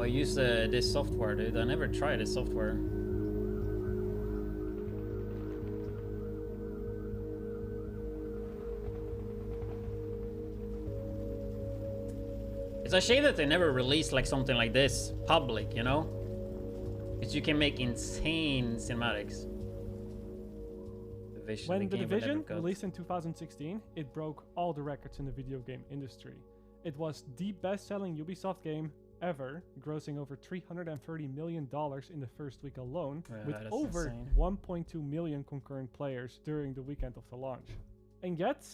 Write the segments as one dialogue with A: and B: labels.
A: use this software, dude. I never tried this software. It's a shame that they never released like something like this public, you know? Because you can make insane cinematics.
B: When The Division released in 2016, it broke all the records in the video game industry. It was the best-selling Ubisoft game ever, grossing over $330 million in the first week alone, with over 1.2 million concurrent players during the weekend of the launch. And yet,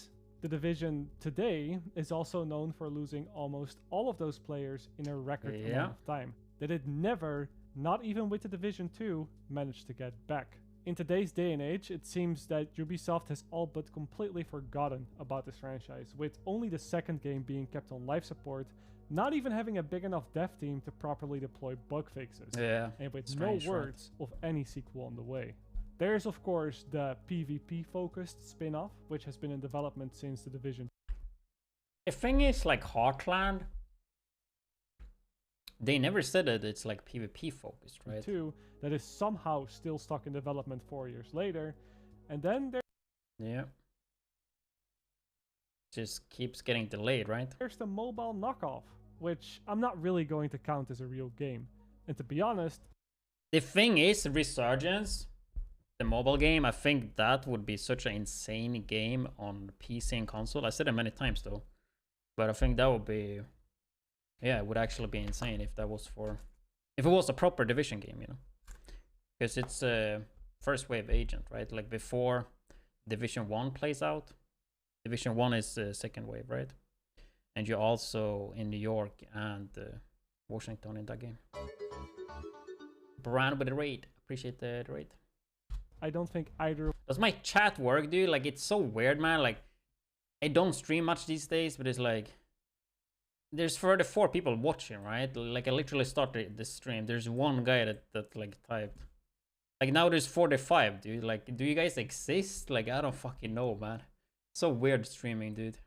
B: The Division today is also known for losing almost all of those players in a record amount of time, that it never, not even with The Division 2, managed to get back. In today's day and age, it seems that Ubisoft has all but completely forgotten about this franchise, with only the second game being kept on life support, not even having a big enough dev team to properly deploy bug fixes, and with no words of any sequel on the way. There's of course the PvP-focused spin-off, which has been in development since The Division.
A: The thing is, like Heartland, they never said that it's like PvP focused, right?
B: 2, that is somehow still stuck in development 4 years later, and then
A: just keeps getting delayed, right?
B: There's the mobile knockoff, which I'm not really going to count as a real game. And to be honest,
A: the thing is, Resurgence, the mobile game, I think that would be such an insane game on PC and console. I said it many times though, but I think that would be, yeah, it would actually be insane if that was if it was a proper Division game, you know, because it's a first wave agent, right? Like before Division 1 plays out, Division 1 is second wave, right? And you're also in New York and Washington in that game. Brand with the raid, appreciate the raid.
B: I don't think either.
A: Does my chat work, dude? Like, it's so weird, man. Like, I don't stream much these days, but it's like, there's 34 people watching, right? Like, I literally started the stream. There's one guy that like typed. Like, now there's 45, dude. Like, do you guys exist? Like, I don't fucking know, man. So weird streaming, dude.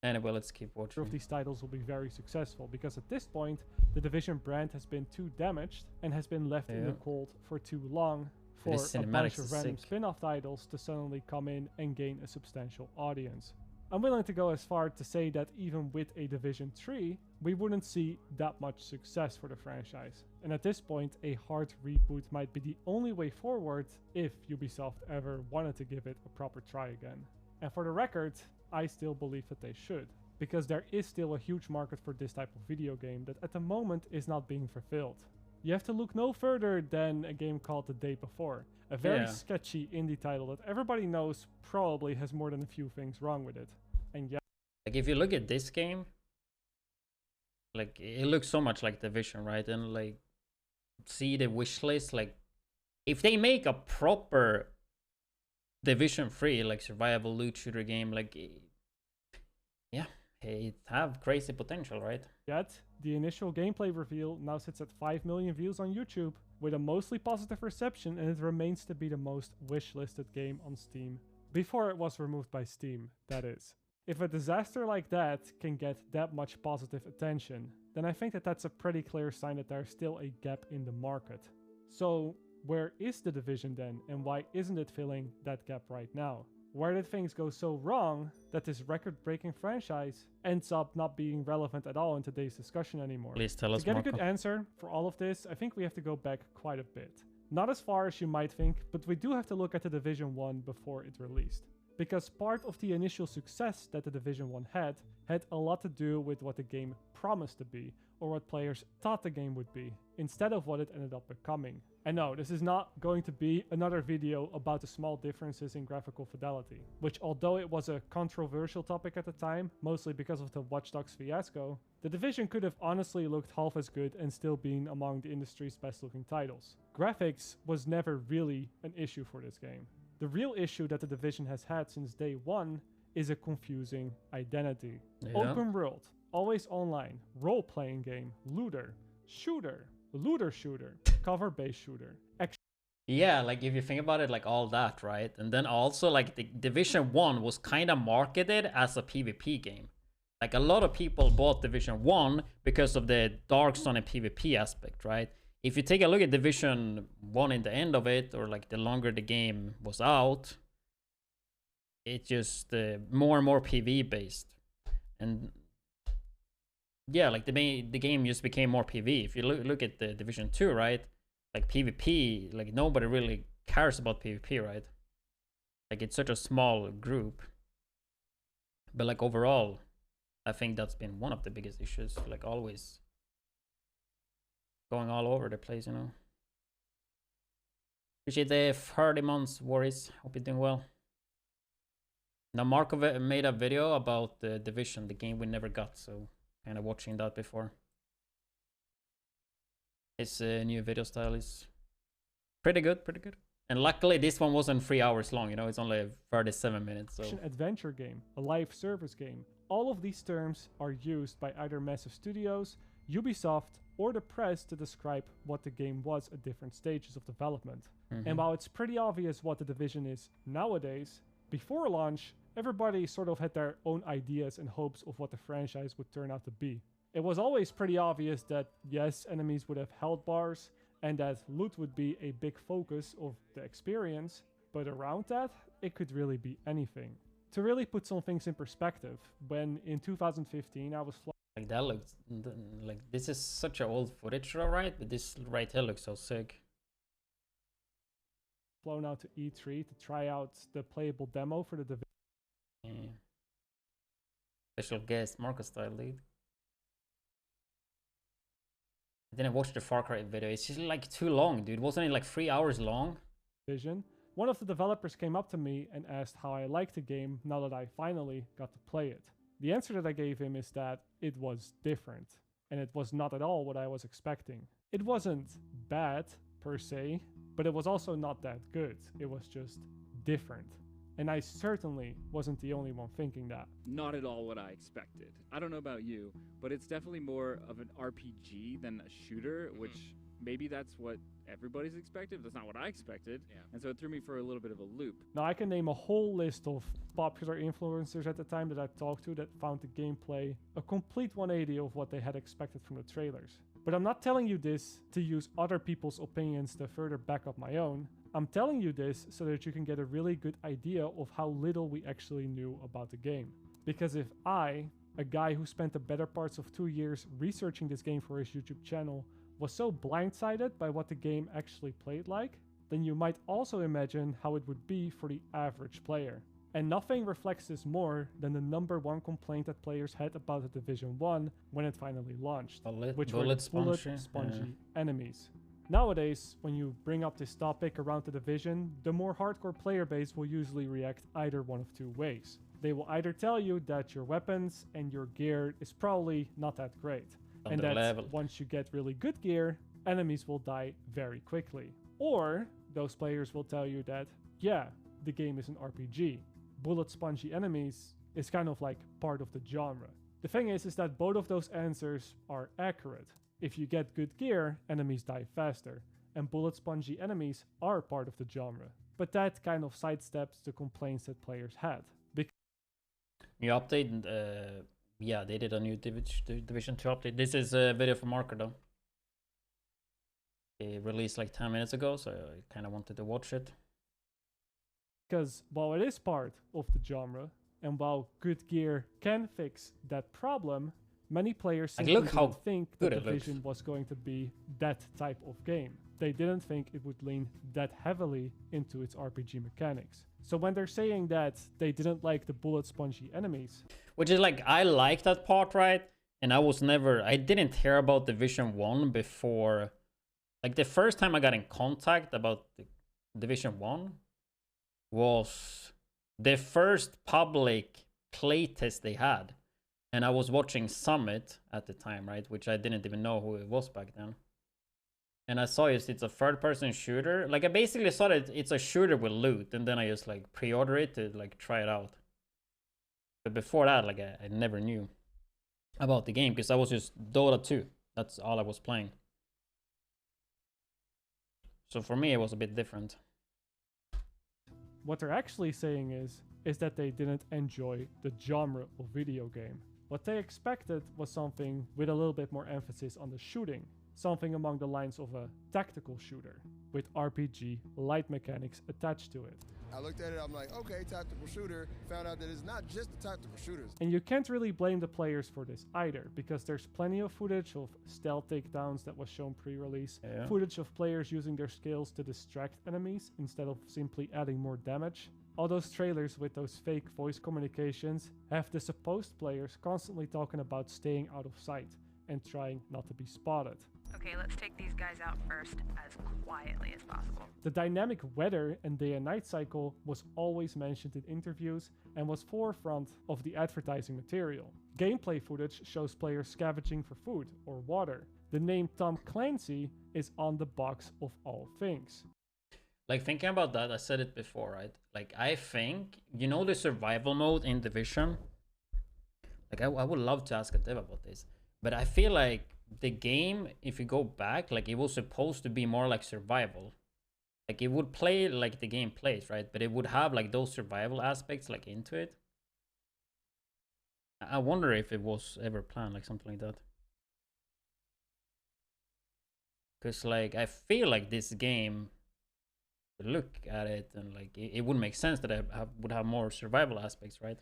A: Anyway, let's keep watching.
B: Of these titles will be very successful, because at this point, the Division brand has been too damaged and has been left in the cold for too long for a bunch of random spin-off titles to suddenly come in and gain a substantial audience. I'm willing to go as far to say that even with a Division 3, we wouldn't see that much success for the franchise. And at this point, a hard reboot might be the only way forward if Ubisoft ever wanted to give it a proper try again. And for the record, I still believe that they should, because there is still a huge market for this type of video game that at the moment is not being fulfilled. You have to look no further than a game called The Day Before, a very sketchy indie title that everybody knows probably has more than a few things wrong with it. And yeah,
A: like if you look at this game, like it looks so much like Division, right? And like see the wish list, like if they make a proper Division 3 like survival loot shooter game, like yeah, it have crazy potential, right?
B: Yet the initial gameplay reveal now sits at 5 million views on YouTube with a mostly positive reception, and it remains to be the most wishlisted game on Steam before it was removed by Steam, that is. If a disaster like that can get that much positive attention, then I think that that's a pretty clear sign that there's still a gap in the market. So where is The Division then, and why isn't it filling that gap right now? Where did things go so wrong that this record-breaking franchise ends up not being relevant at all in today's discussion anymore?
A: Please tell us,
B: to get a good answer for all of this, I think we have to go back quite a bit. Not as far as you might think, but we do have to look at The Division 1 before it released. Because part of the initial success that The Division 1 had a lot to do with what the game promised to be, or what players thought the game would be, instead of what it ended up becoming. And no, this is not going to be another video about the small differences in graphical fidelity, which although it was a controversial topic at the time, mostly because of the Watch Dogs fiasco, The Division could have honestly looked half as good and still been among the industry's best looking titles. Graphics was never really an issue for this game. The real issue that The Division has had since day one is a confusing identity. Open world, always online, role-playing game, looter, shooter, looter shooter, cover-based shooter.
A: Yeah, like if you think about it, like all that, right? And then also like the Division 1 was kind of marketed as a PvP game. Like a lot of people bought Division 1 because of the Dark Sun and PvP aspect, right? If you take a look at Division 1 in the end of it, or like the longer the game was out, it just more and more PvE based. And yeah, like the game just became more PvE. If you look at the Division 2, right? Like PvP, like nobody really cares about PvP, right? Like it's such a small group. But like overall, I think that's been one of the biggest issues. Like always going all over the place, you know. Appreciate the 30 months, Worries. Hope you're doing well. Now Marco made a video about the Division, the game we never got, so kind of watching that before. His new video style is pretty good, pretty good. And luckily this one wasn't 3 hours long, you know, it's only 37 minutes. So
B: An adventure game, a live service game. All of these terms are used by either massive studios, Ubisoft, or the press to describe what the game was at different stages of development. And while it's pretty obvious what the Division is nowadays, before launch, everybody sort of had their own ideas and hopes of what the franchise would turn out to be. It was always pretty obvious that yes, enemies would have health bars, and that loot would be a big focus of the experience, but around that, it could really be anything. To really put some things in perspective, when in 2015 I was
A: like that looks like this is such an old footage, right? But this right here looks so sick.
B: flown out to E3 to try out the playable demo for the Division.
A: Yeah. Special guest, Marcostyle, dude. I didn't watch the Far Cry video. It's just like too long, dude. Wasn't it like 3 hours long?
B: One of the developers came up to me and asked how I liked the game now that I finally got to play it. The answer that I gave him is that it was different, and it was not at all what I was expecting. It wasn't bad, per se, but it was also not that good. It was just different. And I certainly wasn't the only one thinking that.
C: Not at all what I expected. I don't know about you, but it's definitely more of an RPG than a shooter, which maybe that's what everybody's expected. That's not what I expected. Yeah. And so it threw me for a little bit of a loop.
B: Now I can name a whole list of popular influencers at the time that I talked to that found the gameplay a complete 180 of what they had expected from the trailers. But I'm not telling you this to use other people's opinions to further back up my own. I'm telling you this so that you can get a really good idea of how little we actually knew about the game. Because if I, a guy who spent the better parts of 2 years researching this game for his YouTube channel, was so blindsided by what the game actually played like, then you might also imagine how it would be for the average player. And nothing reflects this more than the #1 complaint that players had about the Division 1 when it finally launched, which were the bullet-spongy enemies. Nowadays, when you bring up this topic around the Division, the more hardcore player base will usually react either one of two ways. They will either tell you that your weapons and your gear is probably not that great, and that once you get really good gear, enemies will die very quickly. Or those players will tell you that, yeah, the game is an RPG. Bullet spongy enemies is kind of like part of the genre. The thing is that both of those answers are accurate. If you get good gear, enemies die faster, and bullet spongy enemies are part of the genre. But that kind of sidesteps the complaints that players had.
A: New update, yeah, they did a new Division 2 update. This is a video from Marco though. They released like 10 minutes ago, so I kind of wanted to watch it.
B: Because while it is part of the genre, and while good gear can fix that problem, many players simply didn't think the Division was going to be that type of game. They didn't think it would lean that heavily into its RPG mechanics. So when they're saying that they didn't like the bullet spongy enemies,
A: which is like, I like that part, right? And I didn't hear about Division 1 before. Like the first time I got in contact about the Division 1 was the first public playtest they had. And I was watching Summit at the time, right? Which I didn't even know who it was back then. And I saw it's a third-person shooter. Like, I basically saw that it's a shooter with loot. And then I just, like, pre-order it to, like, try it out. But before that, like, I never knew about the game. Because I was just Dota 2. That's all I was playing. So for me, it was a bit different.
B: What they're actually saying is that they didn't enjoy the genre of video game. What they expected was something with a little bit more emphasis on the shooting, something along the lines of a tactical shooter, with RPG light mechanics attached to it.
D: I looked at it, I'm like, okay, tactical shooter. Found out that it's not just the tactical shooters.
B: And you can't really blame the players for this either, because there's plenty of footage of stealth takedowns that was shown pre-release, footage of players using their skills to distract enemies instead of simply adding more damage. All those trailers with those fake voice communications have the supposed players constantly talking about staying out of sight and trying not to be spotted.
E: Okay, let's take these guys out first as quietly as possible.
B: The dynamic weather and day and night cycle was always mentioned in interviews and was forefront of the advertising material. Gameplay footage shows players scavenging for food or water. The name Tom Clancy is on the box of all things.
A: Like, thinking about that, I said it before, right? Like, I think, you know, the survival mode in Division? Like, I would love to ask a dev about this. But I feel like the game, if you go back, like, it was supposed to be more like survival. Like, it would play like the game plays, right? But it would have, like, those survival aspects, like, into it. I wonder if it was ever planned, like, something like that. Because, like, I feel like this game, look at it, and, like, it would make sense that I would have more survival aspects, right?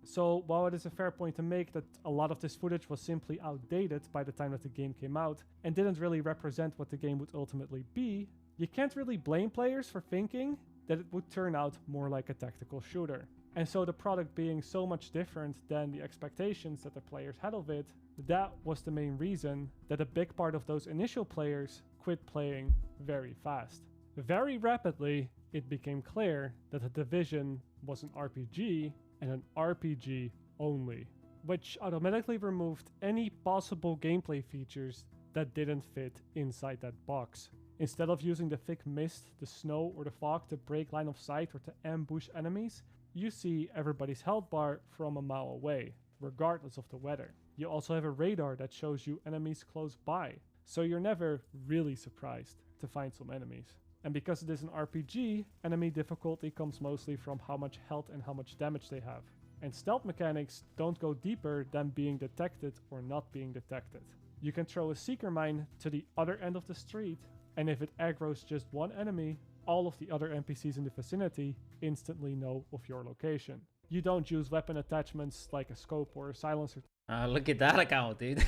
B: So while it is a fair point to make that a lot of this footage was simply outdated by the time that the game came out and didn't really represent what the game would ultimately be, you can't really blame players for thinking that it would turn out more like a tactical shooter. And so the product being so much different than the expectations that the players had of it, that was the main reason that a big part of those initial players quit playing very fast. Very rapidly, it became clear that the Division was an RPG and an RPG only, which automatically removed any possible gameplay features that didn't fit inside that box. Instead of using the thick mist, the snow, or the fog to break line of sight or to ambush enemies, you see everybody's health bar from a mile away, regardless of the weather. You also have a radar that shows you enemies close by, so you're never really surprised to find some enemies. And because it is an RPG, enemy difficulty comes mostly from how much health and how much damage they have. And stealth mechanics don't go deeper than being detected or not being detected. You can throw a seeker mine to the other end of the street, and if it aggroes just one enemy, all of the other NPCs in the vicinity instantly know of your location. You don't use weapon attachments like a scope or a silencer.
A: Look at that account, dude.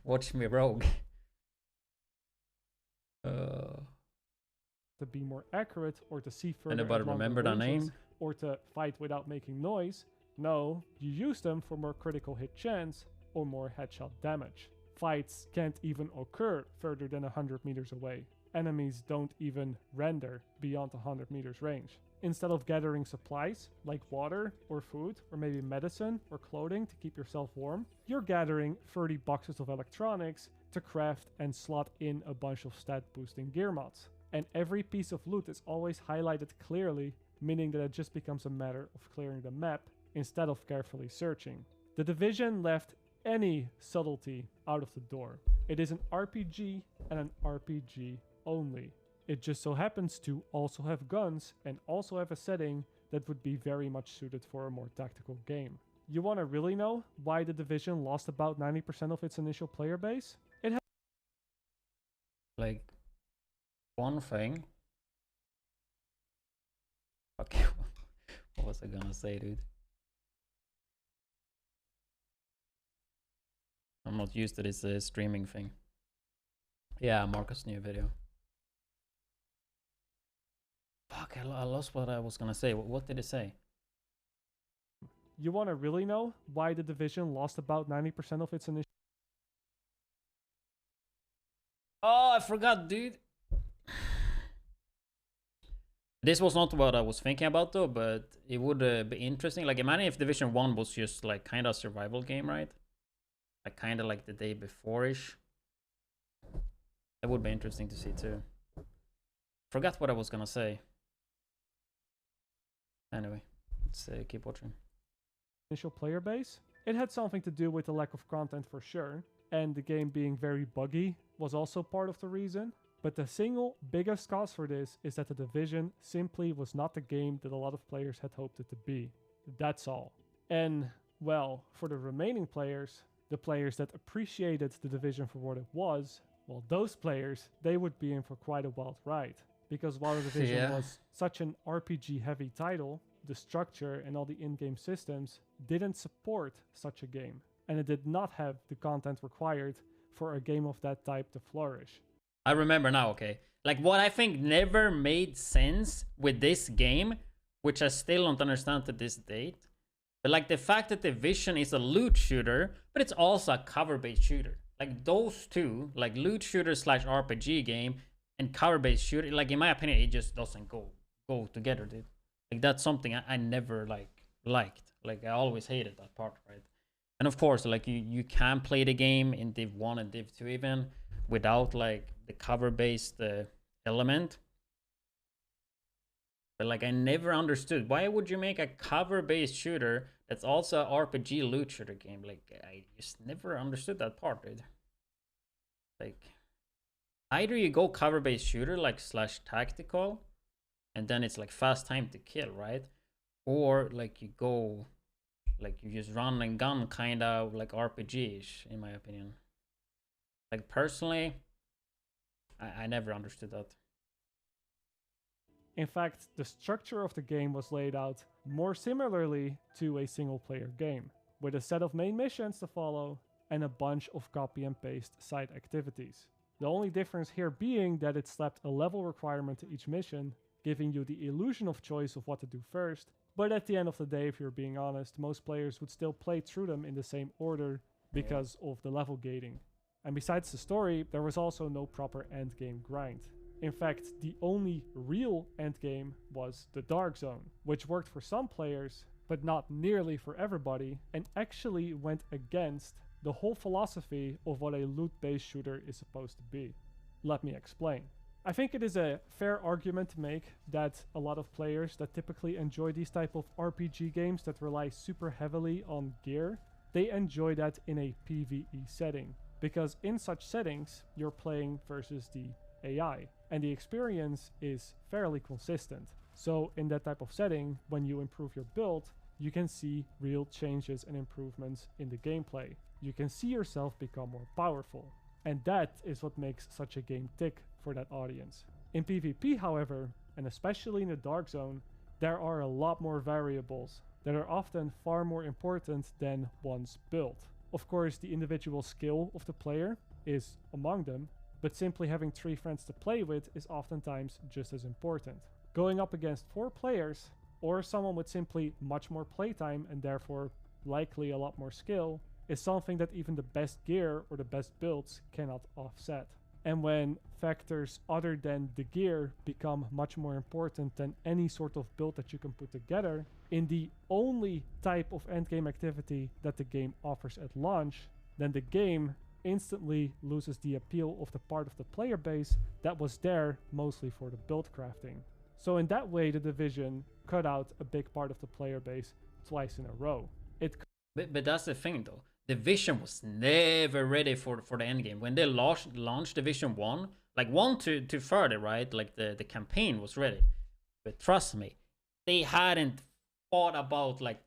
A: Watch me rogue.
B: To be more accurate or to see further.
A: Anybody
B: at longer
A: remember that
B: ranges,
A: name?
B: or to fight without making noise. No, you use them for more critical hit chance or more headshot damage. Fights can't even occur further than 100 meters away. Enemies don't even render beyond 100 meters range. Instead of gathering supplies like water or food or maybe medicine or clothing to keep yourself warm, you're gathering 30 boxes of electronics to craft and slot in a bunch of stat boosting gear mods. And every piece of loot is always highlighted clearly, meaning that it just becomes a matter of clearing the map instead of carefully searching. The Division left any subtlety out of the door. It is an RPG and an RPG only. It just so happens to also have guns and also have a setting that would be very much suited for a more tactical game. You want to really know why the Division lost about 90% of its initial player base? It had
A: Like, one thing. Okay, what was I gonna say, dude? I'm not used to this streaming thing. Yeah, Marcus' new video. Fuck, I lost what I was gonna say. What did it say?
B: You want to really know why the Division lost about 90% of its initial...
A: Oh, I forgot, dude. This was not what I was thinking about though, but it would be interesting. Like, imagine if Division 1 was just like kind of a survival game, right? Like kind of like the day before-ish. That would be interesting to see too. Forgot what I was gonna say. Anyway, let's keep watching.
B: Initial player base. It had something to do with the lack of content for sure, and the game being very buggy was also part of the reason. But the single biggest cause for this is that the Division simply was not the game that a lot of players had hoped it to be. That's all. And, well, for the remaining players, the players that appreciated The Division for what it was, well, those players, they would be in for quite a wild ride. Because while The Division was such an RPG-heavy title, the structure and all the in-game systems didn't support such a game. And it did not have the content required for a game of that type to flourish.
A: I remember now, okay. Like, what I think never made sense with this game, which I still don't understand to this date, but like the fact that Division is a loot shooter, but it's also a cover-based shooter. Like those two, like loot shooter slash RPG game and cover-based shooter, like in my opinion, it just doesn't go together, dude. Like that's something I never liked. Like I always hated that part, right? And of course, like you can play the game in Div 1 and Div 2 even without like the cover-based element. But like I never understood, why would you make a cover-based shooter that's also an RPG loot shooter game? Like I just never understood that part, dude. Like either you go cover-based shooter like slash tactical, and then it's like fast time to kill, right? Or like you go, like you just run and gun kind of like RPG-ish, in my opinion. Like personally, I never understood that.
B: In fact, the structure of the game was laid out more similarly to a single-player game, with a set of main missions to follow and a bunch of copy and paste side activities. The only difference here being that it slapped a level requirement to each mission, giving you the illusion of choice of what to do first, but at the end of the day, if you're being honest, most players would still play through them in the same order because of the level gating. And besides the story, there was also no proper endgame grind. In fact, the only real endgame was the Dark Zone, which worked for some players, but not nearly for everybody, and actually went against the whole philosophy of what a loot-based shooter is supposed to be. Let me explain. I think it is a fair argument to make that a lot of players that typically enjoy these type of RPG games that rely super heavily on gear, they enjoy that in a PvE setting. Because in such settings, you're playing versus the AI, and the experience is fairly consistent. So in that type of setting, when you improve your build, you can see real changes and improvements in the gameplay. You can see yourself become more powerful. And that is what makes such a game tick for that audience. In PvP, however, and especially in the Dark Zone, there are a lot more variables that are often far more important than one's build. Of course, the individual skill of the player is among them, but simply having 3 friends to play with is oftentimes just as important. Going up against 4 players, or someone with simply much more playtime and therefore likely a lot more skill, is something that even the best gear or the best builds cannot offset. And when factors other than the gear become much more important than any sort of build that you can put together, in the only type of endgame activity that the game offers at launch, then the game instantly loses the appeal of the part of the player base that was there mostly for the build crafting. So in that way, the Division cut out a big part of the player base twice in a row.
A: But that's the thing though. Division was never ready for the end game. When they launched Division 1, like 1 to further, right? Like the campaign was ready. But trust me, they hadn't thought about like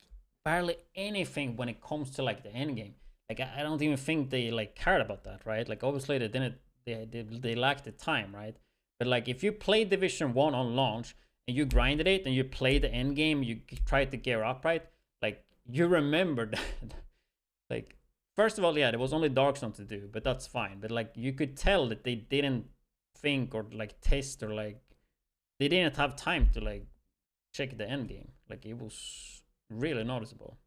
A: barely anything when it comes to like the end game. Like I don't even think they like cared about that, right? Like obviously they didn't, they lacked the time, right? But like if you play Division 1 on launch and you grinded it and you played the end game, you tried to gear up, right? Like you remember that. Like, first of all, yeah, there was only Dark Zone to do, but that's fine. But like, you could tell that they didn't think or like test or like, they didn't have time to like check the end game. Like, it was really noticeable.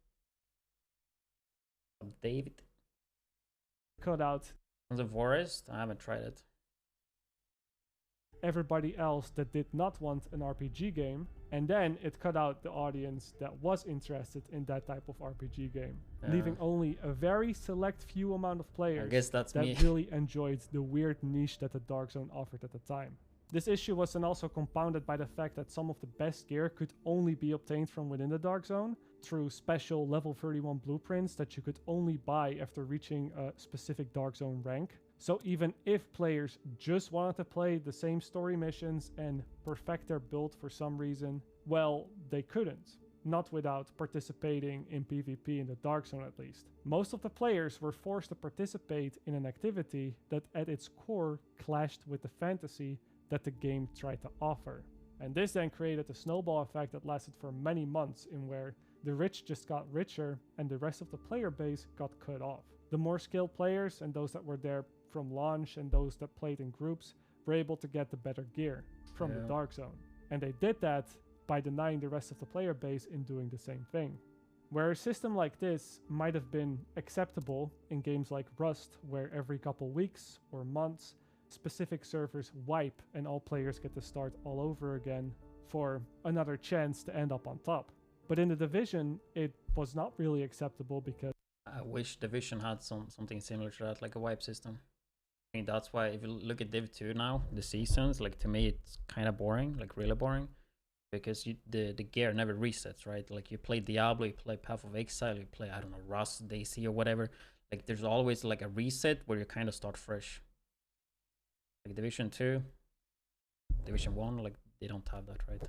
A: David?
B: Cut out
A: The Forest? I haven't tried it.
B: Everybody else that did not want an RPG game, and then it cut out the audience that was interested in that type of RPG game, leaving only a very select few amount of players
A: I guess that's
B: that
A: me.
B: really enjoyed the weird niche that the Dark Zone offered at the time. This issue was then also compounded by the fact that some of the best gear could only be obtained from within the Dark Zone through special level 31 blueprints that you could only buy after reaching a specific Dark Zone rank. So even if players just wanted to play the same story missions and perfect their build for some reason, well, they couldn't. not without participating in PvP in the Dark Zone at least. Most of the players were forced to participate in an activity that at its core clashed with the fantasy that the game tried to offer. And this then created a snowball effect that lasted for many months, in where the rich just got richer and the rest of the player base got cut off. The more skilled players and those that were there from launch and those that played in groups were able to get the better gear from the Dark Zone. And they did that by denying the rest of the player base in doing the same thing. Where a system like this might have been acceptable in games like Rust, where every couple weeks or months specific servers wipe and all players get to start all over again for another chance to end up on top. But in the Division, it was not really acceptable because
A: I wish Division had something similar to that, like a wipe system. I think that's why if you look at Div 2 now, the seasons, like to me it's kind of boring, like really boring, because the gear never resets, right? Like you play Diablo, you play Path of Exile, you play, I don't know, Rust, DayZ or whatever. Like there's always like a reset where you kind of start fresh. Like Division 2, Division 1, like they don't have that, right?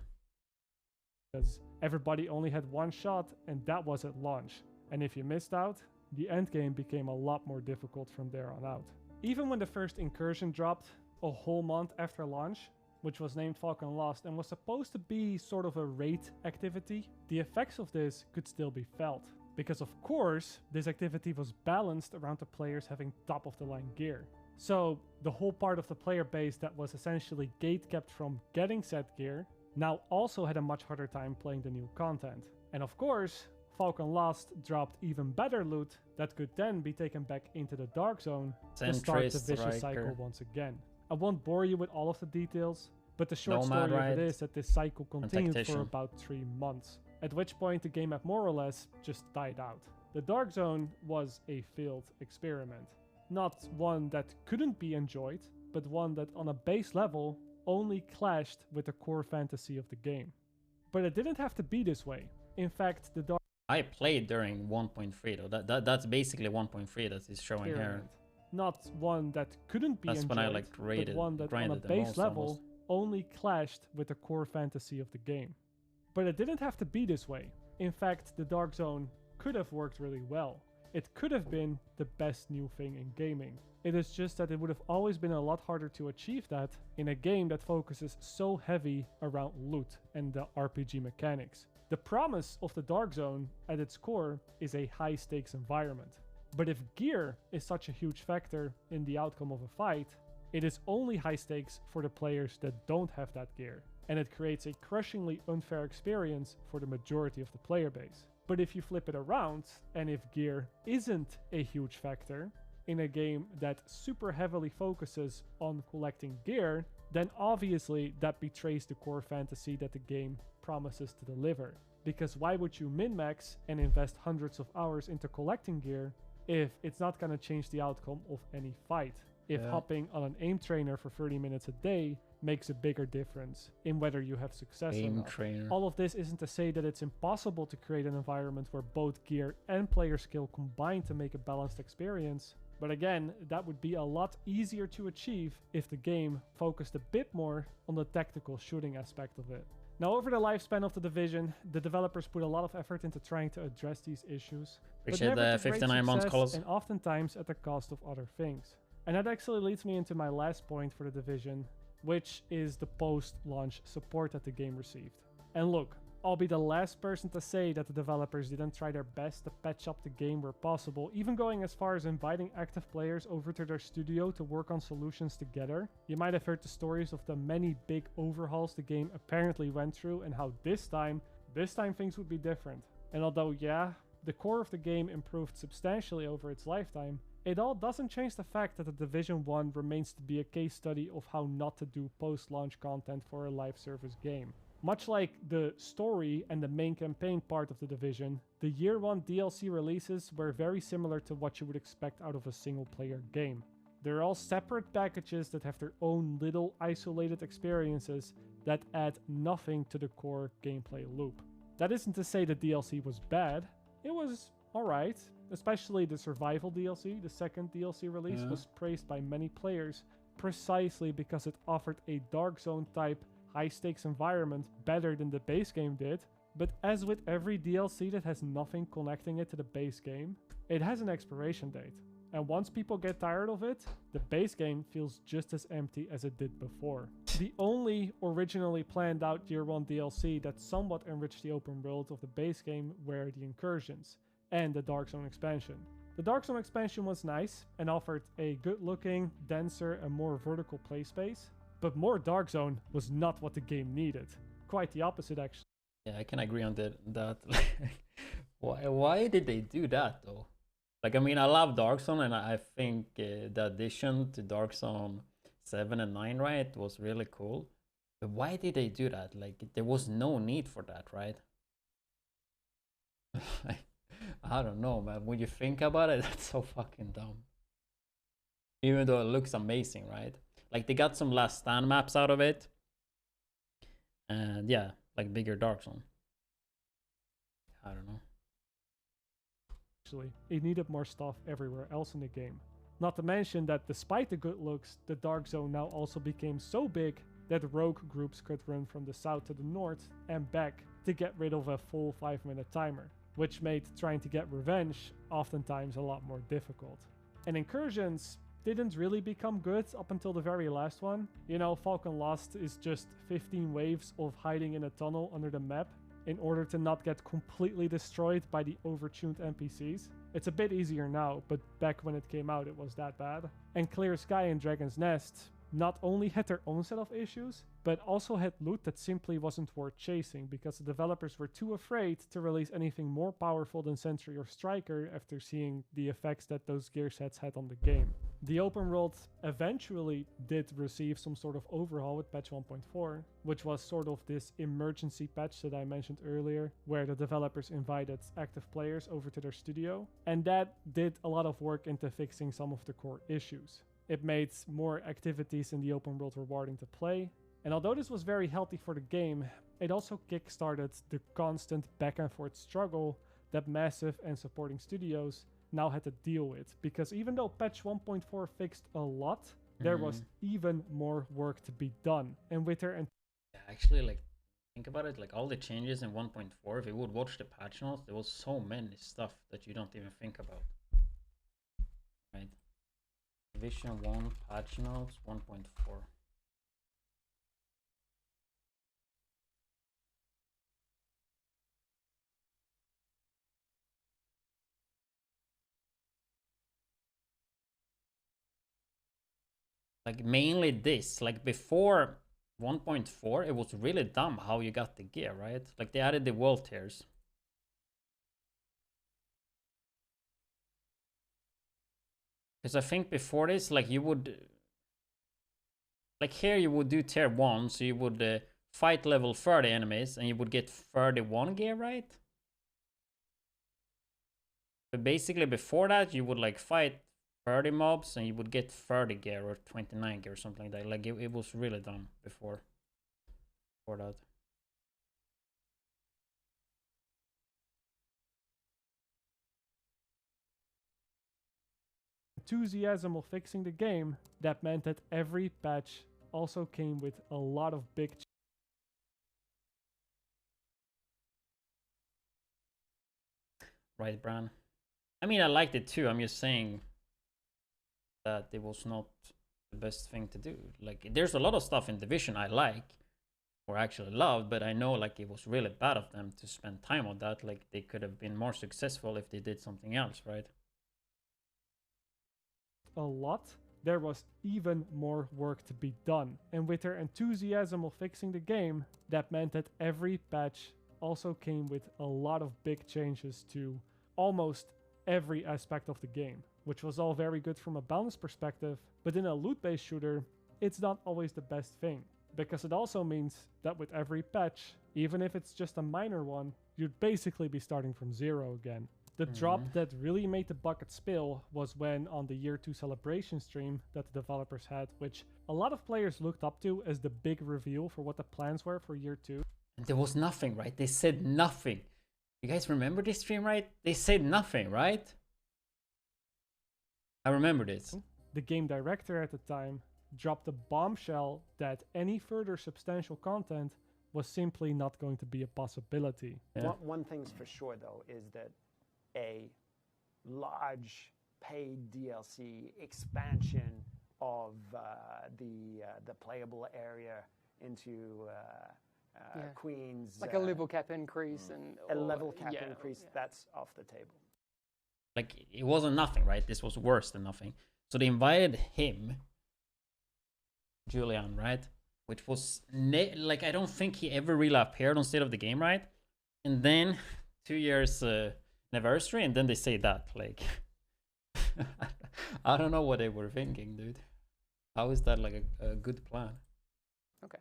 B: because everybody only had one shot and that was at launch. And if you missed out, the endgame became a lot more difficult from there on out. Even when the first incursion dropped a whole month after launch, which was named Falcon Lost and was supposed to be sort of a raid activity, the effects of this could still be felt. Because of course, this activity was balanced around the players having top of the line gear. So the whole part of the player base that was essentially gate-kept from getting said gear now also had a much harder time playing the new content. And of course, Falcon Lost dropped even better loot that could then be taken back into the Dark Zone to start the vicious cycle once again. I won't bore you with all of the details, but the short story of it is that this cycle continued for about 3 months, at which point the game had more or less just died out. The Dark Zone was a failed experiment. Not one that couldn't be enjoyed, but one that on a base level only clashed with the core fantasy of the game. But it didn't have to be this way. In fact, the Dark
A: I played during 1.3 though. That's basically 1.3 that is showing here.
B: Not one that couldn't be
A: That's
B: enjoyed,
A: when I like rated,
B: but one that on a base level only clashed with the core fantasy of the game. But it didn't have to be this way. In fact, the Dark Zone could have worked really well. It could have been the best new thing in gaming. It is just that it would have always been a lot harder to achieve that in a game that focuses so heavy around loot and the RPG mechanics. The promise of the Dark Zone at its core is a high stakes environment. But if gear is such a huge factor in the outcome of a fight, it is only high stakes for the players that don't have that gear. And it creates a crushingly unfair experience for the majority of the player base. But if you flip it around, and if gear isn't a huge factor in a game that super heavily focuses on collecting gear, then obviously that betrays the core fantasy that the game promises to deliver. Because why would you min-max and invest hundreds of hours into collecting gear if it's not going to change the outcome of any fight? If hopping on an aim trainer for 30 minutes a day makes a bigger difference in whether you have success or not. All of this isn't to say that it's impossible to create an environment where both gear and player skill combine to make a balanced experience. But again, that would be a lot easier to achieve if the game focused a bit more on the tactical shooting aspect of it. Now, over the lifespan of the Division, the developers put a lot of effort into trying to address these issues.
A: Appreciate the 59 months calls.
B: And oftentimes at the cost of other things. And that actually leads me into my last point for the Division, which is the post-launch support that the game received. And look, I'll be the last person to say that the developers didn't try their best to patch up the game where possible, even going as far as inviting active players over to their studio to work on solutions together. You might have heard the stories of the many big overhauls the game apparently went through and how this time things would be different. And although the core of the game improved substantially over its lifetime, it all doesn't change the fact that the Division 1 remains to be a case study of how not to do post-launch content for a live service game. Much like the story and the main campaign part of the Division, the Year 1 DLC releases were very similar to what you would expect out of a single-player game. They're all separate packages that have their own little isolated experiences that add nothing to the core gameplay loop. That isn't to say the DLC was bad. It was alright. Especially the Survival DLC, the second DLC release, was praised by many players precisely because it offered a Dark Zone type high stakes environment better than the base game did, But as with every DLC that has nothing connecting it to the base game, it has an expiration date. And once people get tired of it, the base game feels just as empty as it did before. The only originally planned out Year 1 DLC that somewhat enriched the open world of the base game were the incursions and the Dark Zone expansion. The Dark Zone expansion was nice and offered a good looking, denser and more vertical play space, but more Dark Zone was not what the game needed. Quite the opposite actually.
A: Yeah, I can agree on that. Why did they do that though? Like, I mean, I love Dark Zone, and I think the addition to Dark Zone 7 and 9, right, was really cool. But why did they do that? Like, there was no need for that, right? I don't know, man. When you think about it, that's so fucking dumb. Even though it looks amazing, right? Like, they got some Last Stand maps out of it. And yeah, like bigger Dark Zone. I don't know.
B: It needed more stuff everywhere else in the game. Not to mention that despite the good looks, the Dark Zone now also became so big that rogue groups could run from the south to the north and back to get rid of a full 5-minute timer, which made trying to get revenge oftentimes a lot more difficult. And incursions didn't really become good up until the very last one. You know, Falcon Lost is just 15 waves of hiding in a tunnel under the map in order to not get completely destroyed by the overtuned NPCs. It's a bit easier now, but back when it came out it was that bad. And Clear Sky and Dragon's Nest not only had their own set of issues, but also had loot that simply wasn't worth chasing because the developers were too afraid to release anything more powerful than Sentry or Striker after seeing the effects that those gear sets had on the game. The open world eventually did receive some sort of overhaul with patch 1.4, which was sort of this emergency patch that I mentioned earlier, where the developers invited active players over to their studio, and that did a lot of work into fixing some of the core issues. It made more activities in the open world rewarding to play, and although this was very healthy for the game, it also kickstarted the constant back and forth struggle that massive and supporting studios now had to deal with, because even though patch 1.4 fixed a lot, there was even more work to be done. And with their
A: actually, like, think about it, like all the changes in 1.4, if you would watch the patch notes, there was so many stuff that you don't even think about, right? Division 1 patch notes 1.4. Like mainly this, like before 1.4, it was really dumb how you got the gear, right? Like they added the world tiers. Because I think before this, like you would, like here you would do tier 1, so you would fight level 30 enemies and you would get 31 gear, right? But basically before that, you would like fight 30 mobs and you would get 30 gear or 29 gear or something like that. Like it was really dumb before that.
B: Enthusiasm of fixing the game, that meant that every patch also came with a lot of big
A: Right, Bran? I mean, I liked it too. I'm just saying that it was not the best thing to do. Like, there's a lot of stuff in Division I like or actually loved, but I know like it was really bad of them to spend time on that. Like, they could have been more successful if they did something else, right?
B: a lot, there was even more work to be done. And with their enthusiasm of fixing the game, that meant that every patch also came with a lot of big changes to almost every aspect of the game, which was all very good from a balance perspective, but in a loot-based shooter, it's not always the best thing, because it also means that with every patch, even if it's just a minor one, you'd basically be starting from zero again. The drop that really made the bucket spill was when on the Year 2 celebration stream that the developers had, which a lot of players looked up to as the big reveal for what the plans were for Year 2.
A: And there was nothing, right? They said nothing. You guys remember this stream, right? They said nothing, right? I remember this.
B: The game director at the time dropped a bombshell that any further substantial content was simply not going to be a possibility.
A: Yeah.
F: One thing's for sure, though, is that a large paid DLC expansion of the playable area into Queens,
G: like a level cap increase and
F: a level cap increase, that's off the table.
A: Like, it wasn't nothing, right? This was worse than nothing. So they invited him, Julian, right? Which was like, I don't think he ever really appeared on State of the Game, right? And then 2 years anniversary, and then they say that, like, I don't know what they were thinking, dude. How is that like a good plan?
G: Okay,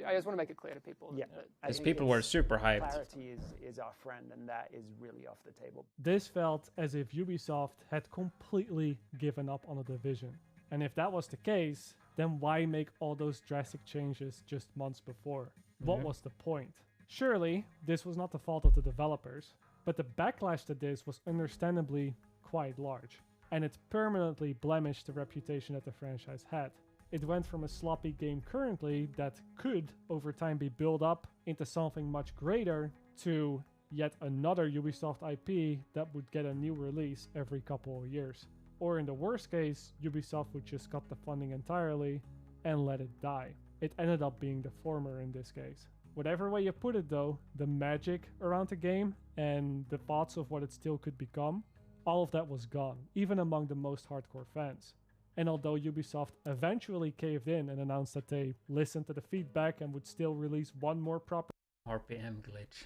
G: I just want to make it clear to people.
F: Yeah,
A: because people were super hyped.
F: Clarity is our friend, and that is really off the table.
B: This felt as if Ubisoft had completely given up on the Division. And if that was the case, then why make all those drastic changes just months before? What was the point? Surely, this was not the fault of the developers, but the backlash to this was understandably quite large, and it permanently blemished the reputation that the franchise had. It went from a sloppy game currently that could, over time, be built up into something much greater to yet another Ubisoft IP that would get a new release every couple of years. Or in the worst case, Ubisoft would just cut the funding entirely and let it die. It ended up being the former in this case. Whatever way you put it though, the magic around the game and the thoughts of what it still could become, all of that was gone, even among the most hardcore fans. And although Ubisoft eventually caved in and announced that they listened to the feedback and would still release one more proper
A: RPM glitch.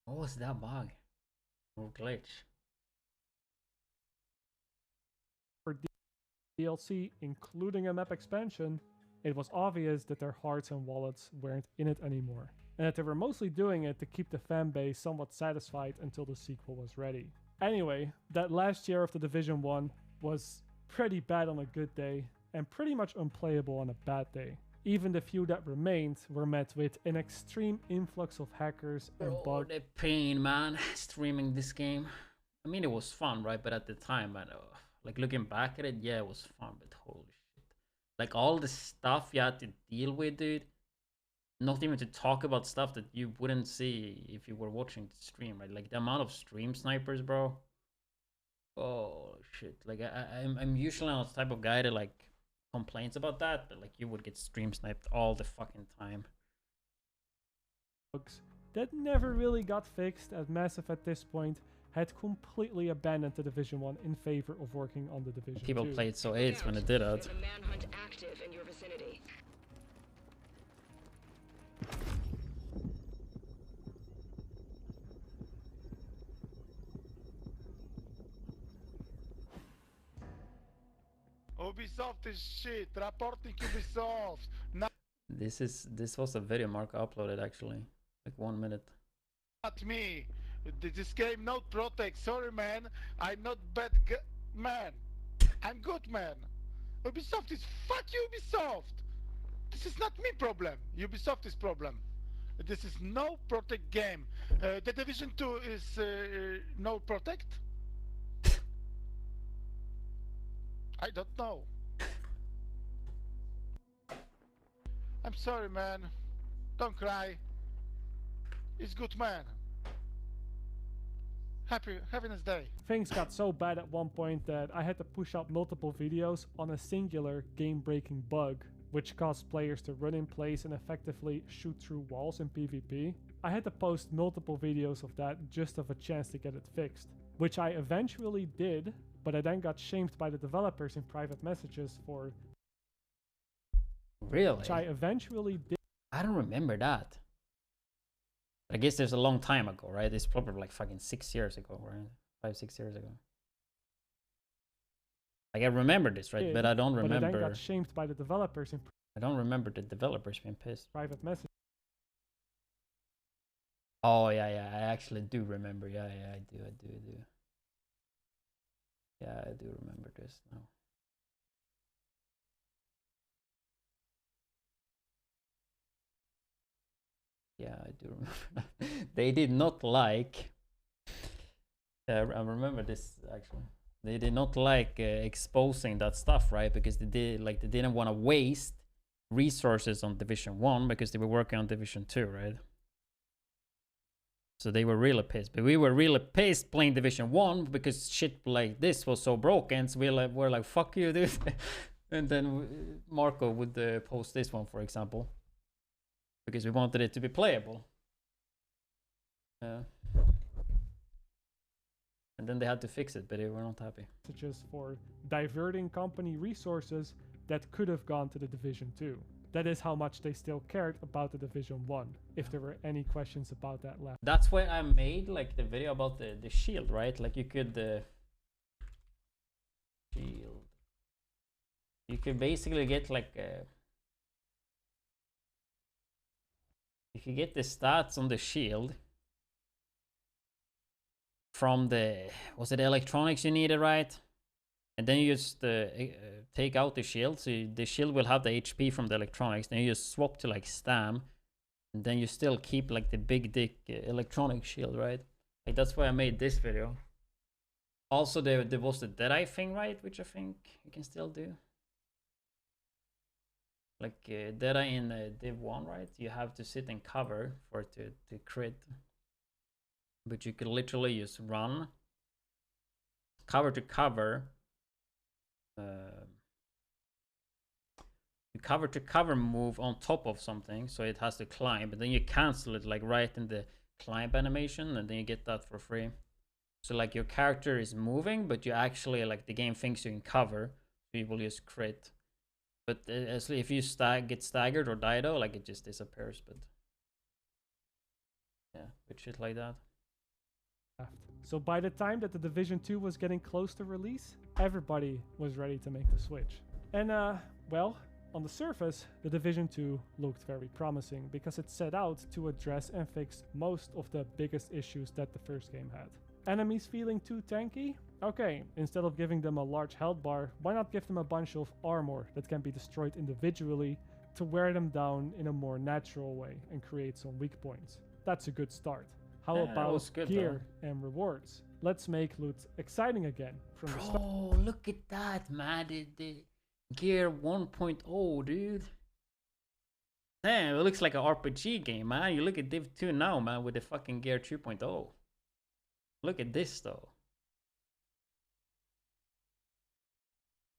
A: What was that bug? Or glitch?
B: DLC, including a map expansion, it was obvious that their hearts and wallets weren't in it anymore, and that they were mostly doing it to keep the fan base somewhat satisfied until the sequel was ready. Anyway, that last year of the Division 1 was pretty bad on a good day, and pretty much unplayable on a bad day. Even the few that remained were met with an extreme influx of hackers and bugs.
A: The pain, man, streaming this game. I mean, it was fun, right? But at the time, man, like looking back at it, yeah, it was fun, but holy shit. Like all the stuff you had to deal with, dude. Not even to talk about stuff that you wouldn't see if you were watching the stream, right? Like the amount of stream snipers, bro. Oh shit! Like I'm usually not the type of guy that like complains about that, but like you would get stream sniped all the fucking time.
B: That never really got fixed, as Massive at this point had completely abandoned the Division 1 in favor of working on the Division 2.
A: People played so AIDS when it did that.
H: A manhunt active in your vicinity.
I: Ubisoft is shit. Reporting Ubisoft.
A: This was a video Mark uploaded actually, like 1 minute.
I: Not me. This game not protect. Sorry, man. I'm not bad man. I'm good, man. Ubisoft is fuck Ubisoft. This is not me problem. Ubisoft is problem. This is no protect game. The Division 2 is no protect. I don't know. I'm sorry, man. Don't cry. It's good, man. Have a nice day.
B: Things got so bad at one point that I had to push up multiple videos on a singular game-breaking bug, which caused players to run in place and effectively shoot through walls in PvP. I had to post multiple videos of that just to have a chance to get it fixed, which I eventually did, but I then got shamed by the developers in private messages for...
A: Really?
B: Which I eventually did.
A: I don't remember that. I guess there's a long time ago, right? It's probably like fucking 6 years ago, right? 5-6 years ago. Like I remember this, right? But I don't remember.
B: But I then got shamed by the developers in
A: I don't remember the developers being pissed.
B: private messages.
A: Oh yeah, I actually do remember. Yeah, I do. Yeah, I do remember this now. Yeah, I do remember. They did not like. I remember this actually. They did not like exposing that stuff, right? Because they didn't want to waste resources on Division 1 because they were working on Division 2, right? So they were really pissed. But we were really pissed playing Division 1 because shit like this was so broken. So we're like, fuck you, dude. And then Marco would post this one, for example. Because we wanted it to be playable. And then they had to fix it, but they were not happy.
B: Messages for diverting company resources that could have gone to the Division 2. That is how much they still cared about the Division 1, if there were any questions about that left.
A: That's why I made like the video about the shield, right? Like you could shield. You could basically get like you could get the stats on the shield from the, was it electronics you needed, right? And then you just take out the shield, so the shield will have the HP from the electronics. Then you just swap to like Stam, and then you still keep like the big dick electronic shield, right? Like that's why I made this video. Also, there was the Deadeye thing, right? Which I think you can still do. Like Deadeye in Div 1, right? You have to sit and cover for it to crit. But you can literally just run cover to cover. You cover to cover move on top of something, so it has to climb, but then you cancel it like right in the climb animation, and then you get that for free. So like your character is moving, but you actually, like, the game thinks you can cover, so you will just crit. But if you get staggered or die though, like it just disappears. But yeah, with shit like that.
B: So by the time that the Division 2 was getting close to release, everybody was ready to make the switch. And well, on the surface, the Division 2 looked very promising because it set out to address and fix most of the biggest issues that the first game had. Enemies feeling too tanky? Okay, instead of giving them a large health bar, why not give them a bunch of armor that can be destroyed individually to wear them down in a more natural way and create some weak points? That's a good start. How about gear and rewards? Let's make loot exciting again from the start.
A: Oh, look at that, man. The gear 1.0, dude. Damn, it looks like an RPG game, man. You look at Div 2 now, man, with the fucking gear 2.0. Look at this, though.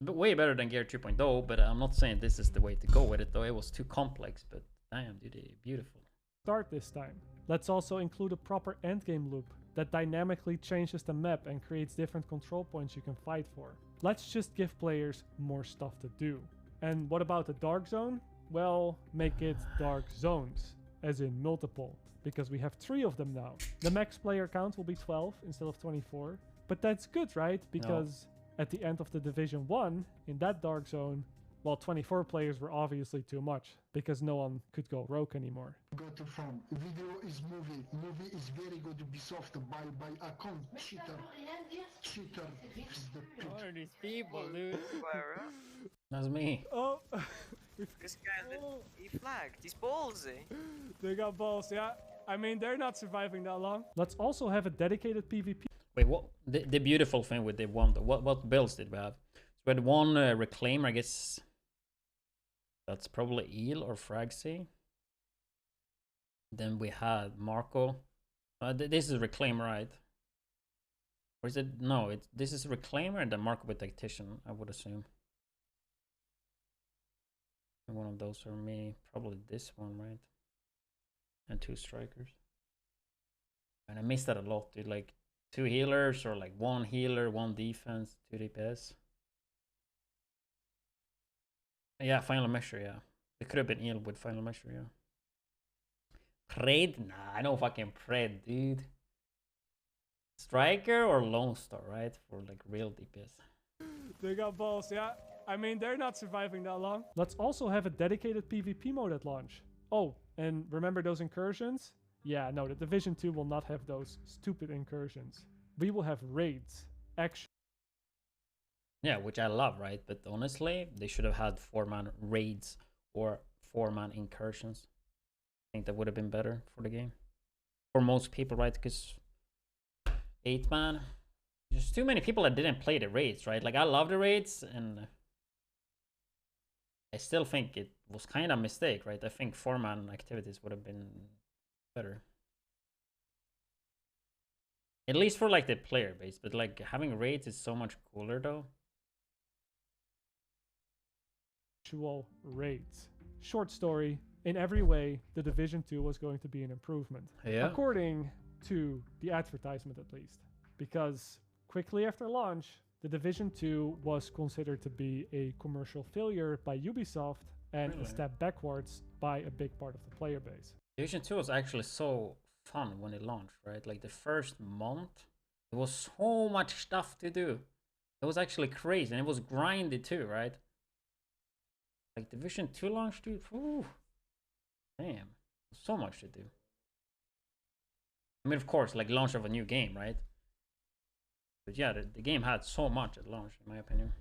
A: But way better than gear 2.0, but I'm not saying this is the way to go with it, though. It was too complex, but damn, dude, beautiful.
B: Start this time. Let's also include a proper endgame loop that dynamically changes the map and creates different control points you can fight for. Let's just give players more stuff to do. And what about the Dark Zone? Well, make it Dark Zones, as in multiple, because we have 3 of them now. The max player count will be 12 instead of 24, but that's good, right? Because at the end of the Division 1, in that Dark Zone, well, 24 players were obviously too much, because no one could go rogue anymore.
J: Got to from video is movie. Movie is very good Ubisoft by account cheater.
K: What are these people, dude?
A: That's me.
B: Oh,
K: This guy, he flagged. He's ballsy.
B: They got balls, yeah. I mean, they're not surviving that long. Let's also have a dedicated PvP.
A: Wait, what? The beautiful thing with the one, what builds did we have? So we had one Reclaimer, I guess. That's probably Eel or Fragsy. Then we had Marco. This is Reclaimer, right? Or is it? No, this is Reclaimer and then Marco with Tactician, I would assume. And one of those are me. Probably this one, right? And 2 strikers. And I missed that a lot, dude. Like 2 healers or like 1 healer, 1 defense, 2 DPS. Yeah, final measure, yeah. It could have been Eel with final measure, yeah. Pred? Nah, I don't fucking Pred, dude. Striker or Lone Star, right? For like real DPS.
B: They got balls, yeah. I mean, they're not surviving that long. Let's also have a dedicated PvP mode at launch. Oh, and remember those incursions? Yeah, no, the Division 2 will not have those stupid incursions. We will have raids. Action.
A: Yeah, which I love, right? But honestly, they should have had 4-man raids or 4-man incursions. I think that would have been better for the game. For most people, right? Because 8-man, there's too many people that didn't play the raids, right? Like, I love the raids, and I still think it was kind of a mistake, right? I think 4-man activities would have been better. At least for like the player base, but like having raids is so much cooler though.
B: Actual raids. Short story. In every way, the Division 2 was going to be an improvement.
A: Yeah.
B: According to the advertisement at least. Because quickly after launch, the Division 2 was considered to be a commercial failure by Ubisoft and a step backwards by a big part of the player base.
A: Division 2 was actually so fun when it launched, right? Like the first month, there was so much stuff to do. It was actually crazy, and it was grindy too, right? Like Division 2 launch, dude. Whew. Damn, so much to do. I mean, of course, like launch of a new game, right? But yeah, the game had so much at launch, in my opinion.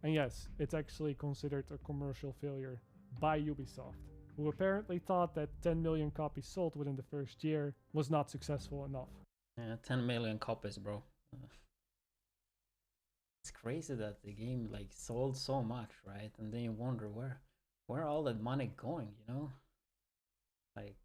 B: And yes, it's actually considered a commercial failure by Ubisoft, who apparently thought that 10 million copies sold within the first year was not successful enough.
A: Yeah, 10 million copies, bro. It's crazy that the game like sold so much, right? And then you wonder where all that money going, you know? Like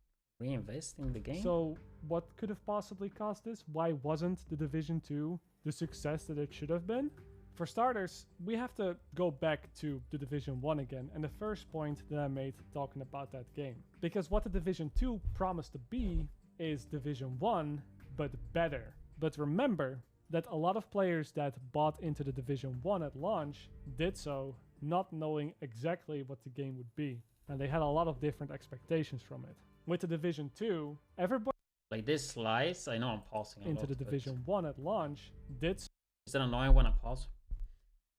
A: reinvesting the game.
B: So what could have possibly caused this? Why wasn't the Division 2 the success that it should have been? For starters, we have to go back to the Division 1 again, and the first point that I made talking about that game. Because what the Division 2 promised to be is Division 1, but better. But remember that a lot of players that bought into the Division 1 at launch did so not knowing exactly what the game would be, and they had a lot of different expectations from it. With the Division 2, everybody
A: like this slice, I know I'm pausing a
B: into
A: lot,
B: the Division 1 at launch did so.
A: Is that annoying when I pause?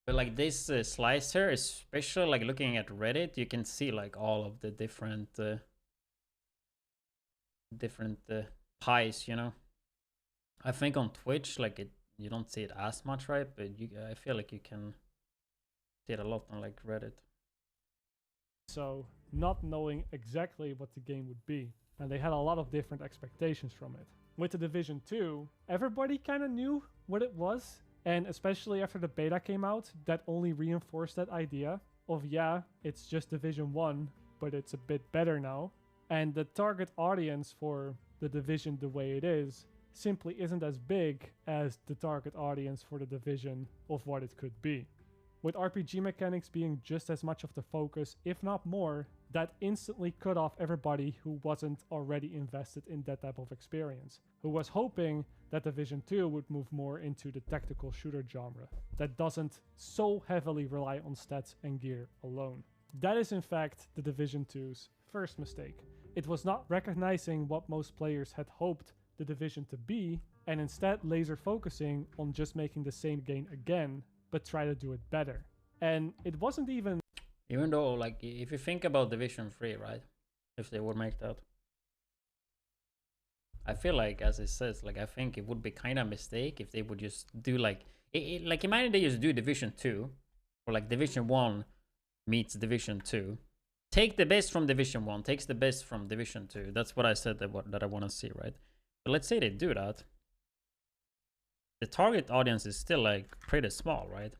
A: But like this slice here, especially like looking at Reddit, you can see like all of the different pies, you know. I think on Twitch, like you don't see it as much, right? But I feel like you can see it a lot on like Reddit.
B: So not knowing exactly what the game would be, and they had a lot of different expectations from it. With the Division 2, everybody kind of knew what it was, and especially after the beta came out, that only reinforced that idea of, yeah, it's just Division 1, but it's a bit better now. And the target audience for the Division the way it is simply isn't as big as the target audience for the Division of what it could be. With RPG mechanics being just as much of the focus, if not more, that instantly cut off everybody who wasn't already invested in that type of experience, who was hoping that Division 2 would move more into the tactical shooter genre, that doesn't so heavily rely on stats and gear alone. That is in fact the Division 2's first mistake. It was not recognizing what most players had hoped the Division to be, and instead laser focusing on just making the same game again, but try to do it better. And it wasn't even
A: though, like, if you think about Division 3, right? If they would make that, I feel like, as it says, like, I think it would be kind of a mistake if they would just do like, like imagine they just do Division 2, or like Division 1 meets Division 2. Take the best from Division 1, takes the best from Division 2. That's what I said that I want to see, right? But let's say they do that. The target audience is still like pretty small, right?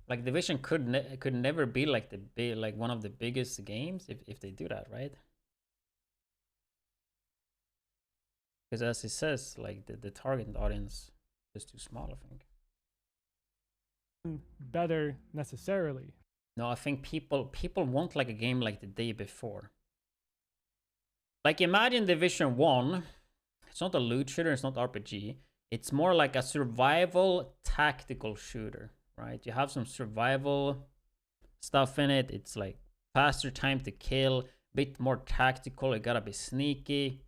A: Like Division could never be like like one of the biggest games if they do that, right? Because as it says, like the target audience is too small, I think.
B: better necessarily.
A: No, I think people want like a game like the day before. Like imagine Division 1, it's not a loot shooter, it's not RPG. It's more like a survival tactical shooter, right? You have some survival stuff in it. It's like faster time to kill, bit more tactical, you gotta be sneaky.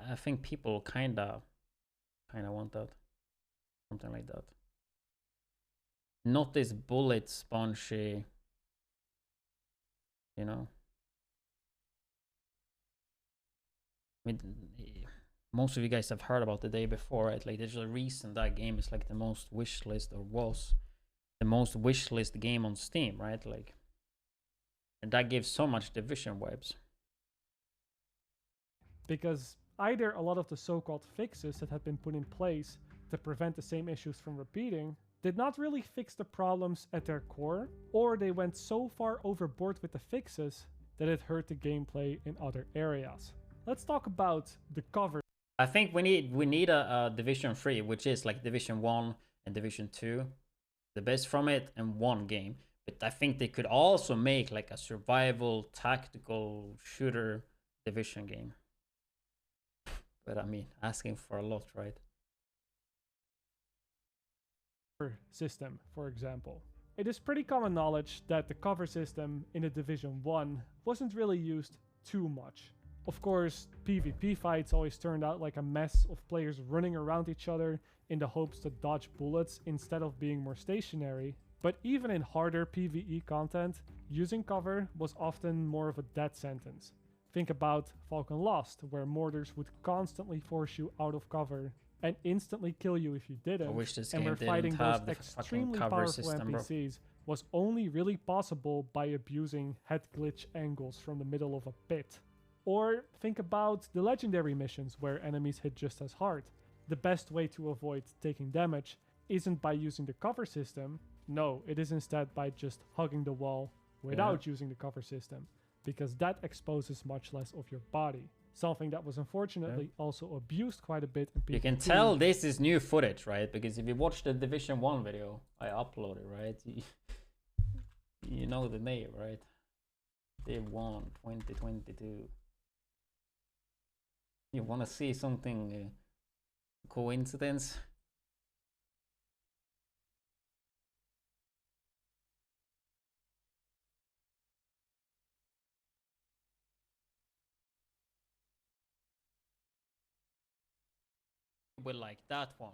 A: I think people kinda want that. Something like that. Not this bullet spongy, you know. I mean, most of you guys have heard about the day before, right? Like there's a reason that game is like the most wishlist, or was the most wishlist game on Steam, right? Like And that gives so much Division vibes.
B: Because either a lot of the so-called fixes that had been put in place to prevent the same issues from repeating did not really fix the problems at their core, or they went so far overboard with the fixes that it hurt the gameplay in other areas. Let's talk about the cover.
A: I think we need a Division 3, which is like Division 1 and Division 2. The best from it in one game. But I think they could also make like a survival, tactical shooter Division game. But I mean, asking for a lot, right?
B: System, for example. It is pretty common knowledge that the cover system in the Division 1 wasn't really used too much. Of course, PvP fights always turned out like a mess of players running around each other in the hopes to dodge bullets instead of being more stationary. But even in harder PvE content, using cover was often more of a death sentence. Think about Falcon Lost, where mortars would constantly force you out of cover and instantly kill you if you didn't.
A: I wish this
B: and
A: game
B: where
A: didn't
B: fighting
A: have
B: those
A: the
B: extremely
A: fucking cover
B: powerful
A: system, bro.
B: NPCs was only really possible by abusing head glitch angles from the middle of a pit. Or think about the legendary missions where enemies hit just as hard. The best way to avoid taking damage isn't by using the cover system. No, it is instead by just hugging the wall without using the cover system, because that exposes much less of your body. Something that was unfortunately also abused quite a bit in PvP.
A: You can tell this is new footage, right? Because if you watch the Division 1 video I uploaded, right? You know the name, right? Div 1 2022. You want to see something coincidence? Will like that one.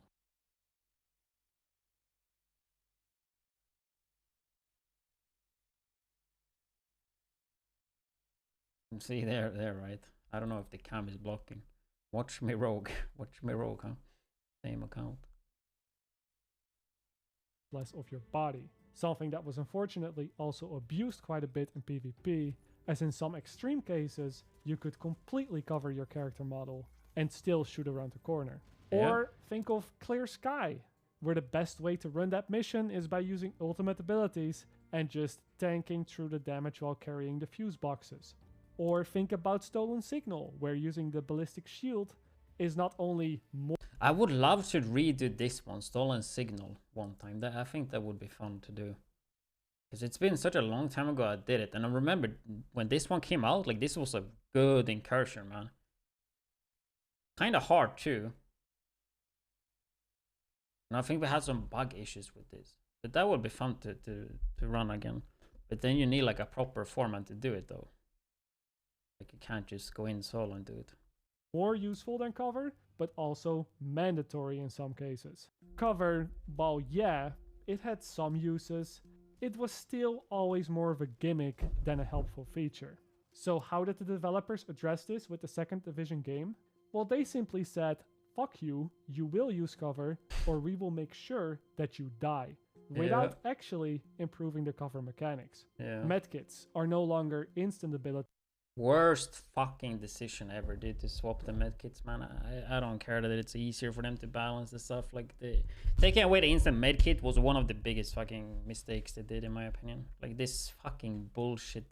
A: See there, right? I don't know if the cam is blocking. Watch me rogue. Watch me rogue, huh? Same account.
B: Less of your body. Something that was unfortunately also abused quite a bit in PvP, as in some extreme cases, you could completely cover your character model and still shoot around the corner.
A: Yeah.
B: Or think of Clear Sky, where the best way to run that mission is by using ultimate abilities and just tanking through the damage while carrying the fuse boxes. Or think about Stolen Signal, where using the ballistic shield is not only more...
A: I would love to redo this one, Stolen Signal, one time. I think that would be fun to do. Because it's been such a long time ago I did it. And I remember when this one came out, like this was a good incursion, man. Kind of hard too. And I think we had some bug issues with this. But that would be fun to run again. But then you need like a proper format to do it though. Like you can't just go in solo and do it.
B: More useful than cover, but also mandatory in some cases. Cover, while yeah, it had some uses, it was still always more of a gimmick than a helpful feature. So how did the developers address this with the second Division game? Well, they simply said, fuck you, you will use cover, or we will make sure that you die, without actually improving the cover mechanics. Medkits are no longer instant ability.
A: Worst fucking decision ever did to swap the medkits, man. I don't care that it's easier for them to balance the stuff. Like taking away the instant medkit was one of the biggest fucking mistakes they did, in my opinion. Like this fucking bullshit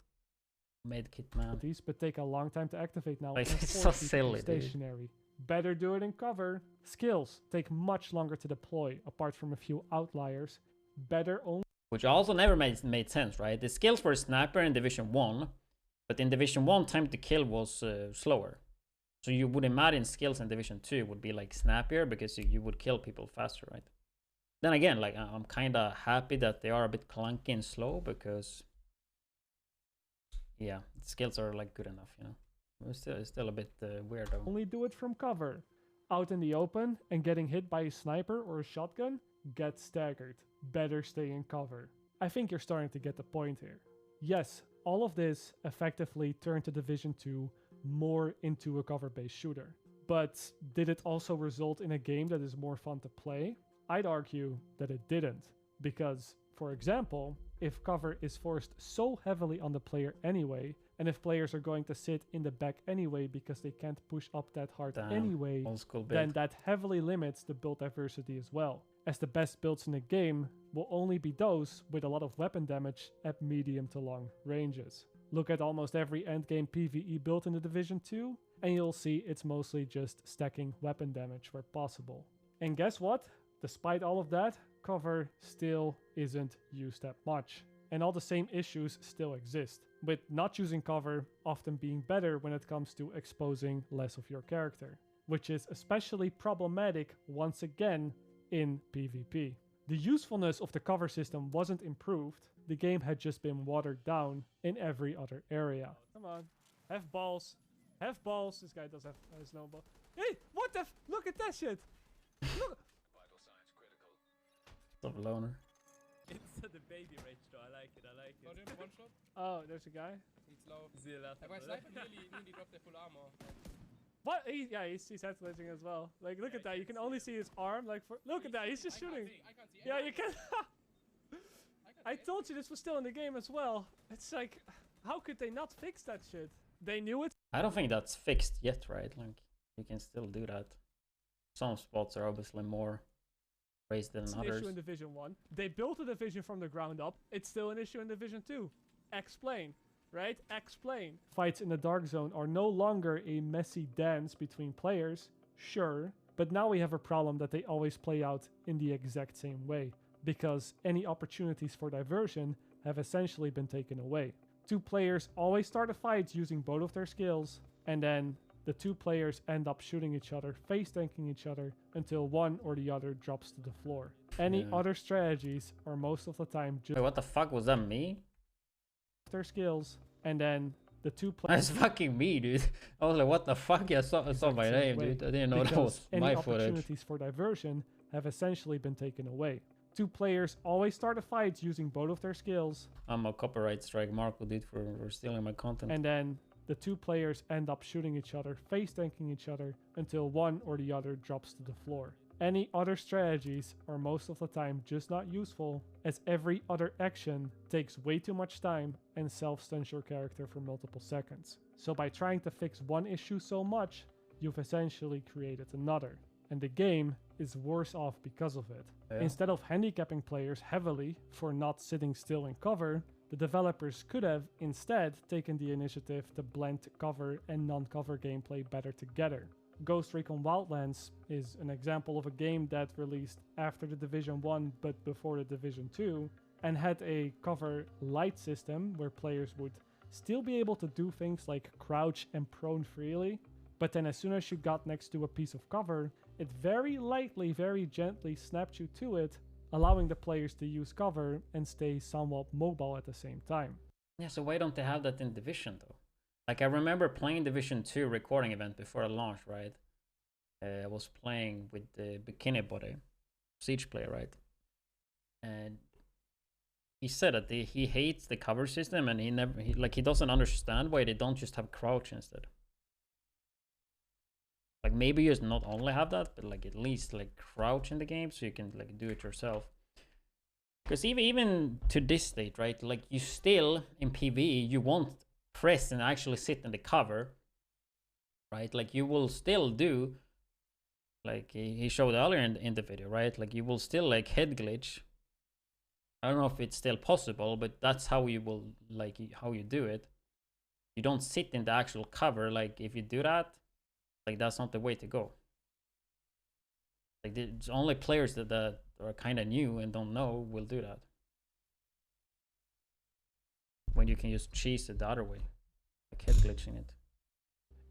A: medkit, man.
B: These but take a long time to activate now.
A: Like it's so silly,
B: stationary. Better do it in cover. Skills take much longer to deploy, apart from a few outliers. Better only.
A: Which also never made sense, right? The skills were sniper in Division 1. But in Division 1, time to kill was slower. So you would imagine skills in Division 2 would be like snappier because you would kill people faster, right? Then again, like I'm kind of happy that they are a bit clunky and slow because, yeah, the skills are like good enough, you know. It's still a bit weird though.
B: Only do it from cover. Out in the open and getting hit by a sniper or a shotgun, get staggered. Better stay in cover. I think you're starting to get the point here. Yes, all of this effectively turned the Division 2 more into a cover-based shooter. But did it also result in a game that is more fun to play? I'd argue that it didn't, because For example, if cover is forced so heavily on the player anyway, and if players are going to sit in the back anyway because they can't push up that hard anyway, then that heavily limits the build diversity as well, as the best builds in the game will only be those with a lot of weapon damage at medium to long ranges. Look at almost every endgame PvE build in the Division 2, and you'll see it's mostly just stacking weapon damage where possible. And guess what? Despite all of that, cover still isn't used that much. And all the same issues still exist, with not using cover often being better when it comes to exposing less of your character, which is especially problematic once again in PvP. The usefulness of the cover system wasn't improved, the game had just been watered down in every other area. Come on, have balls. Have balls. This guy does have a snowball. Hey, what the look at that shit! Look!
A: Stop loner.
L: It's the baby rage though, I like it, I like it.
M: One shot.
B: Oh, there's a guy.
M: He's low.
L: Zilla.
M: My sniper nearly dropped their full armor.
B: What? He's head glitching as well. Like, look at that. You can only see his arm. Like, look at that. He's just shooting.
M: I can't see.
B: Yeah, you can. I told you this was still in the game as well. It's like, how could they not fix that shit? They knew it.
A: I don't think that's fixed yet, right? Like, you can still do that. Some spots are obviously more raised than
B: It's
A: others.
B: an issue in Division 1. They built a division from the ground up. It's still an issue in Division 2. Explain. Right? Explain. Fights in the Dark Zone are no longer a messy dance between players, sure, but now we have a problem that they always play out in the exact same way, because any opportunities for diversion have essentially been taken away. Two players always start a fight using both of their skills, and then the two players end up shooting each other, face tanking each other, until one or the other drops to the floor. Any other strategies are most of the time just...
A: Wait, what the fuck? Was that me?
B: Their skills, and then the two players...
A: That's fucking me, dude. I was like, what the fuck? I saw my name, dude. I didn't know that was my
B: any
A: footage.
B: Opportunities for diversion have essentially been taken away. Two players always start a fight using both of their skills.
A: I'm a copyright strike Marco, dude, for stealing my content.
B: And then the two players end up shooting each other, face tanking each other, until one or the other drops to the floor. Any other strategies are most of the time just not useful, as every other action takes way too much time and self-stuns your character for multiple seconds. So by trying to fix one issue so much, you've essentially created another. And the game is worse off because of it.
A: Yeah.
B: Instead of handicapping players heavily for not sitting still in cover, the developers could have instead taken the initiative to blend cover and non-cover gameplay better together. Ghost Recon Wildlands is an example of a game that released after the Division 1 but before the Division 2, and had a cover light system where players would still be able to do things like crouch and prone freely, but then as soon as you got next to a piece of cover, it very lightly, very gently snapped you to it, allowing the players to use cover and stay somewhat mobile at the same time.
A: Yeah, so why don't they have that in Division, though? Like, I remember playing Division 2 recording event before I launched, right? I was playing with the Bikini Body, Siege player, right? And he said that he hates the cover system, and he doesn't understand why they don't just have crouch instead. Like, maybe you just not only have that, but like at least like crouch in the game so you can like do it yourself. Because even to this state, right? Like, you still in PvE, you won't press and actually sit in the cover, right? Like, you will still do, like he showed earlier in the video, right? Like, you will still like head glitch. I don't know if it's still possible, but that's how you will like how you do it. You don't sit in the actual cover. Like, if you do that, like, that's not the way to go. Like, there's only players that are kind of new and don't know will do that. When you can just cheese it the other way, like head glitching it.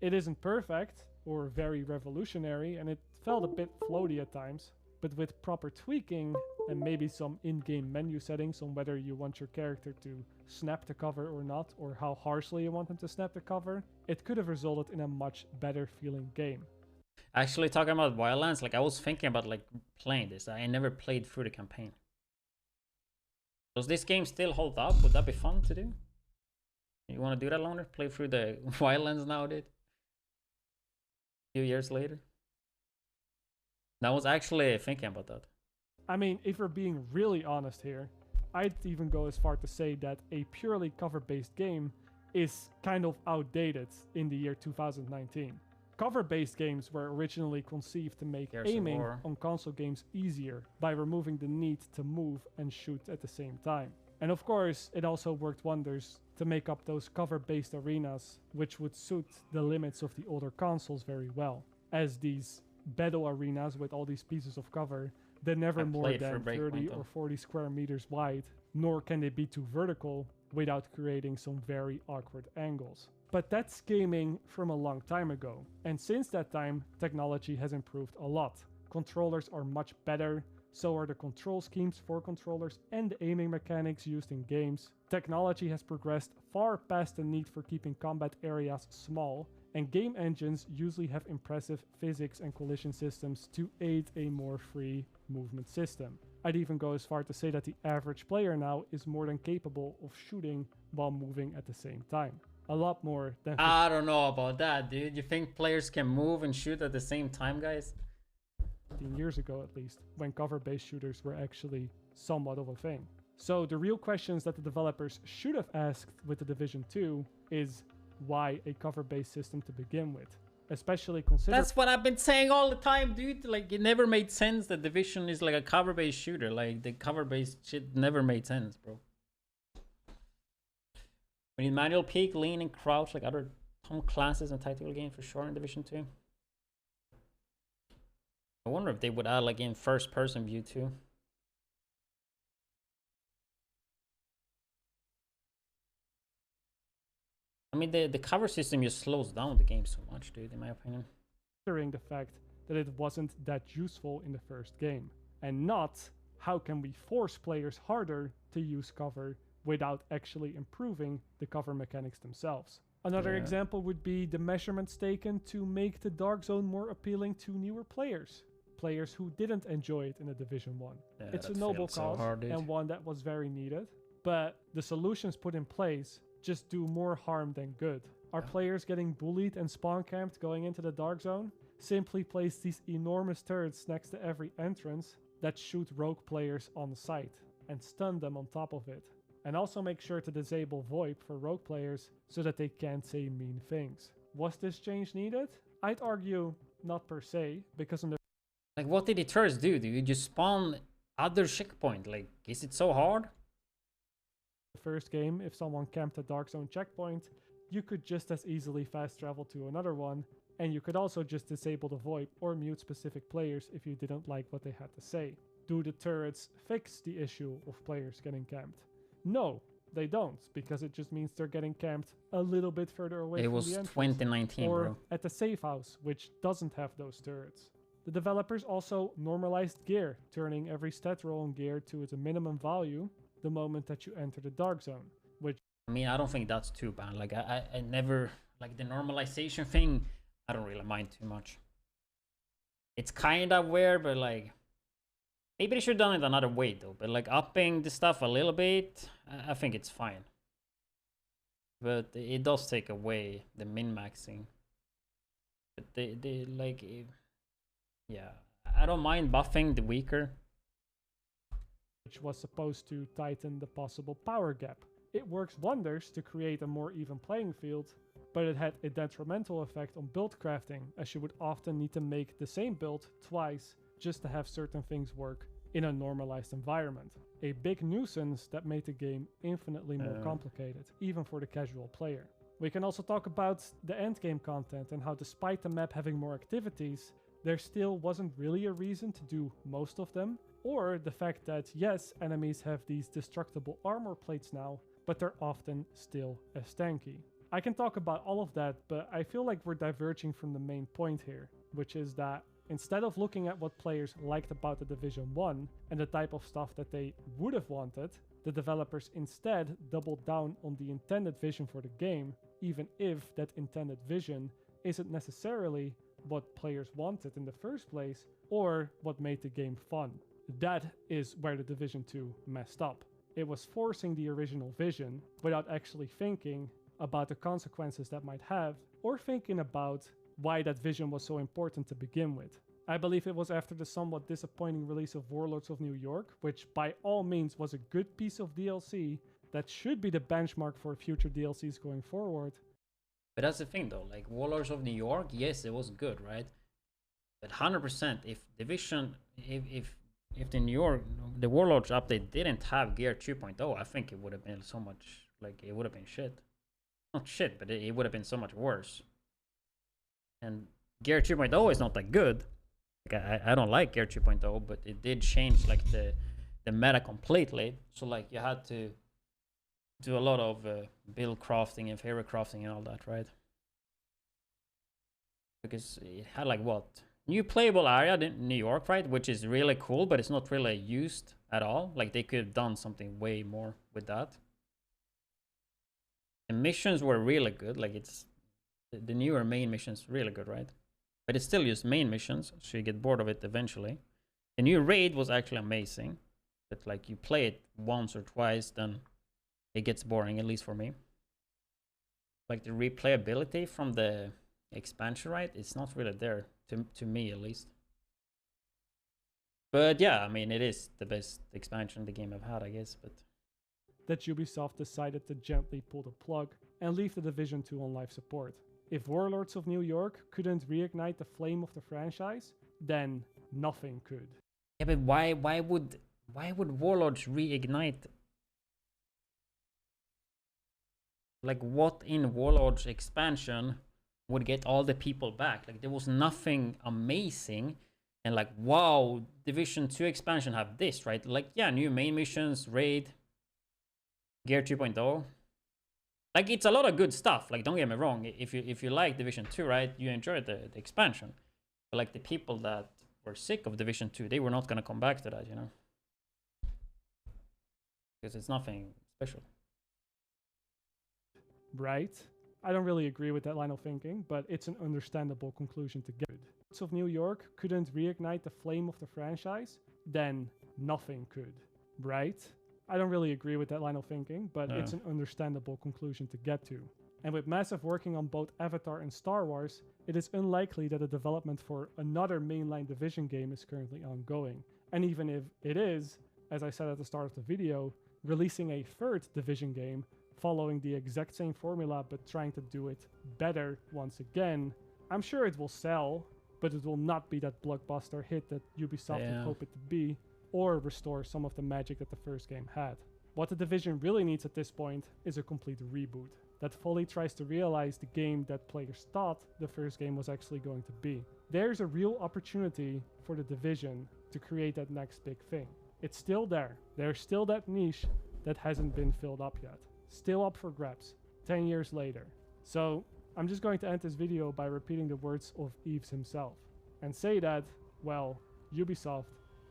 B: It isn't perfect or very revolutionary, and it felt a bit floaty at times, but with proper tweaking and maybe some in-game menu settings on whether you want your character to snap the cover or not, or how harshly you want them to snap the cover, it could have resulted in a much better feeling game.
A: Actually, talking about Wildlands, like, I was thinking about like playing this. I never played through the campaign. Does this game still hold up? Would that be fun to do? You want to do that longer? Play through the Wildlands now, dude? A few years later? I was actually thinking about that.
B: I mean, if we're being really honest here, I'd even go as far to say that a purely cover-based game is kind of outdated in the year 2019. Cover-based games were originally conceived to make aiming on console games easier by removing the need to move and shoot at the same time. And of course, it also worked wonders to make up those cover-based arenas, which would suit the limits of the older consoles very well, as these battle arenas with all these pieces of cover, they're never more than 30 or 40 square meters wide, nor can they be too vertical without creating some very awkward angles. But that's gaming from a long time ago, and since that time, technology has improved a lot. Controllers are much better, so are the control schemes for controllers and the aiming mechanics used in games. Technology has progressed far past the need for keeping combat areas small, and game engines usually have impressive physics and collision systems to aid a more free movement system. I'd even go as far to say that the average player now is more than capable of shooting while moving at the same time. A lot more than...
A: I don't know about that, dude. You think players can move and shoot at the same time, guys?
B: 15 years ago at least, when cover-based shooters were actually somewhat of a thing. So the real questions that the developers should have asked with the Division 2 is why a cover-based system to begin with? Especially considering...
A: That's what I've been saying all the time, dude. Like, it never made sense that Division is like a cover-based shooter. Like, the cover-based shit never made sense, bro. We need manual peek, lean, and crouch like other Tom classes and tactical games for sure in Division 2. I wonder if they would add like in first-person view too. I mean, the cover system just slows down the game so much, dude, in my opinion.
B: Considering the fact that it wasn't that useful in the first game. And not, how can we force players harder to use cover without actually improving the cover mechanics themselves. Another example would be the measurements taken to make the Dark Zone more appealing to newer players. Players who didn't enjoy it in the Division 1.
A: Yeah,
B: it's a noble cause and one that was very needed. But the solutions put in place just do more harm than good. Are players getting bullied and spawn camped going into the Dark Zone? Simply place these enormous turrets next to every entrance that shoot rogue players on sight and stun them on top of it. And also make sure to disable VoIP for rogue players so that they can't say mean things. Was this change needed? I'd argue not per se, because in the...
A: Like, what did the turrets do? Do you just spawn other checkpoint? Like, is it so hard?
B: First game, if someone camped a Dark Zone checkpoint, you could just as easily fast travel to another one, and you could also just disable the VoIP or mute specific players if you didn't like what they had to say. Do the turrets fix the issue of players getting camped? No, they don't, because it just means they're getting camped a little bit further away from the entrance.
A: It was 2019,
B: or
A: bro.
B: at the safe house, which doesn't have those turrets. The developers also normalized gear, turning every stat roll on gear to its minimum value the moment that you enter the Dark Zone, which...
A: I mean, I don't think that's too bad. Like, I never... Like, the normalization thing, I don't really mind too much. It's kind of weird, but, like... Maybe they should have done it another way, though. But, like, upping the stuff a little bit, I think it's fine. But it does take away the min-maxing. But they like... Yeah, I don't mind buffing the weaker.
B: Which was supposed to tighten the possible power gap. It works wonders to create a more even playing field, but it had a detrimental effect on build crafting, as you would often need to make the same build twice just to have certain things work in a normalized environment. A big nuisance that made the game infinitely more complicated, even for the casual player. We can also talk about the endgame content and how, despite the map having more activities, there still wasn't really a reason to do most of them, or the fact that yes, enemies have these destructible armor plates now, but they're often still as tanky. I can talk about all of that, but I feel like we're diverging from the main point here, which is that instead of looking at what players liked about the Division 1 and the type of stuff that they would have wanted, the developers instead doubled down on the intended vision for the game, even if that intended vision isn't necessarily what players wanted in the first place or what made the game fun. That is where the Division 2 messed up. It was forcing the original vision without actually thinking about the consequences that might have, or thinking about why that vision was so important to begin with. I believe it was after the somewhat disappointing release of Warlords of New York, which by all means was a good piece of DLC that should be the benchmark for future DLCs going forward.
A: But that's the thing though, like Warlords of New York, yes, it was good, right? But 100%, if Division, if the New York, the Warlords update didn't have Gear 2.0, I think it would have been so much, like, it would have been shit. Not shit, but it would have been so much worse. And Gear 2.0 is not that good. Like, I don't like Gear 2.0, but it did change, like, the meta completely. So, like, you had to do a lot of build crafting and favorite crafting and all that, right? Because it had, like, what? New playable area in New York, right? Which is really cool, but it's not really used at all. Like, they could have done something way more with that. The missions were really good. Like, it's the newer main missions really good, right? But it's still just main missions, so you get bored of it eventually. The new raid was actually amazing. But, like, you play it once or twice, then it gets boring, at least for me. Like, the replayability from the expansion, right? It's not really there. To me, at least. But yeah, I mean, it is the best expansion the game I've had, I guess. But
B: that Ubisoft decided to gently pull the plug and leave the Division 2 on life support. If Warlords of New York couldn't reignite the flame of the franchise, then nothing could.
A: Yeah, but why would Warlords reignite? Like, what in Warlords expansion would get all the people back? Like, there was nothing amazing and like, wow, Division 2 expansion have this, right? Like, yeah, new main missions, raid, Gear 2.0. Like, it's a lot of good stuff. Like, don't get me wrong, if you like Division 2, right, you enjoyed the expansion. But like, the people that were sick of Division 2, they were not gonna come back to that, you know, because it's nothing special,
B: right? I don't really agree with that line of thinking, but it's an understandable conclusion to get. If of New York couldn't reignite the flame of the franchise, then nothing could, right? I don't really agree with that line of thinking, but it's an understandable conclusion to get to. And with Massive working on both Avatar and Star Wars, it is unlikely that the development for another mainline Division game is currently ongoing. And even if it is, as I said at the start of the video, releasing a third Division game following the exact same formula but trying to do it better once again, I'm sure it will sell, but it will not be that blockbuster hit that Ubisoft would hope it to be, or restore some of the magic that the first game had. What the Division really needs at this point is a complete reboot that fully tries to realize the game that players thought the first game was actually going to be. There's a real opportunity for the Division to create that next big thing. It's still there. There's still that niche that hasn't been filled up yet. Still up for grabs 10 years later. So I'm just going to end this video by repeating the words of Yves himself and say that, well, Ubisoft,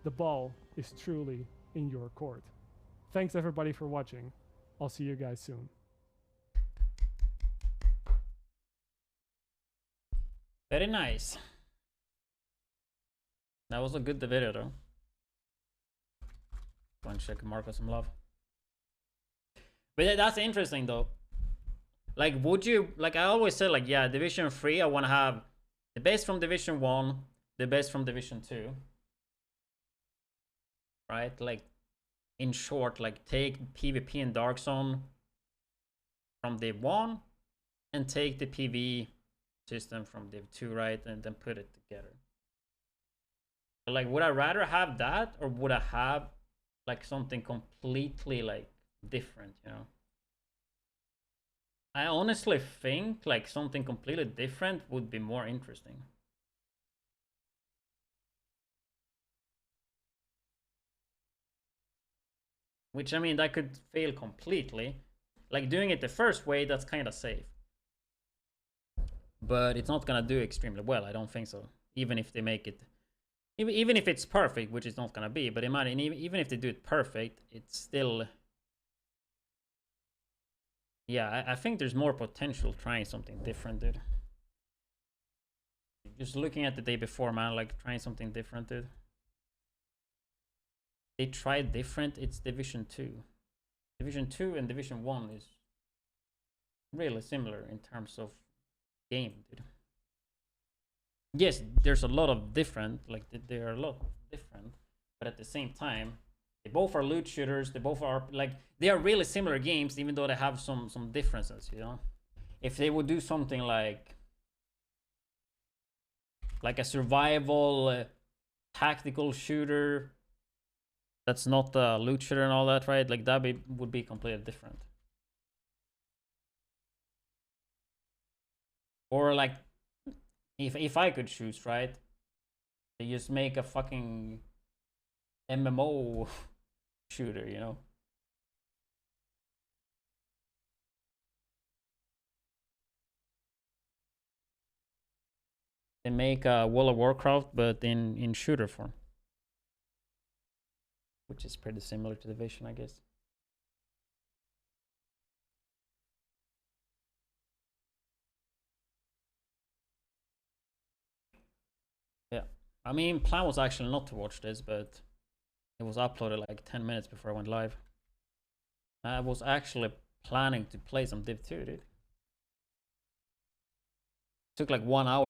B: the ball is truly in your court. Thanks everybody for watching. I'll see you guys soon.
A: Very nice. That was a good video though. Go and check Marco some love. But that's interesting though. Like, would you, like, I always said, like, yeah, Division 3, I want to have the best from Division 1, the best from Division 2. Right? Like, in short, like, take PvP and Dark Zone from Div 1 and take the PvE system from Div 2, right? And then put it together. But, like, would I rather have that, or would I have, like, something completely, like, different, you know? I honestly think like something completely different would be more interesting. Which, I mean, that could fail completely. Like, doing it the first way, that's kind of safe. But it's not gonna do extremely well, I don't think so. Even if they make it, even if it's perfect, which it's not gonna be, but imagine, even if they do it perfect, it's still, yeah, I think there's more potential trying something different, dude. Just looking at the day before, man, like, trying something different, dude. They tried different, it's Division 2. Division 2 and Division 1 is really similar in terms of game, dude. yes, there's a lot of different, like they are a lot different, but at the same time, they both are loot shooters. They both are like they are really similar games, even though they have some differences. You know, if they would do something like a survival tactical shooter that's not a loot shooter and all that, right? Like that would be completely different. Or like if I could choose, right? They just make a fucking MMO shooter, you know? They make a World of Warcraft, but in shooter form. Which is pretty similar to Division, I guess. Yeah. I mean, plan was actually not to watch this, but it was uploaded like 10 minutes before I went live. I was actually planning to play some Div 2, dude. Took like 1 hour.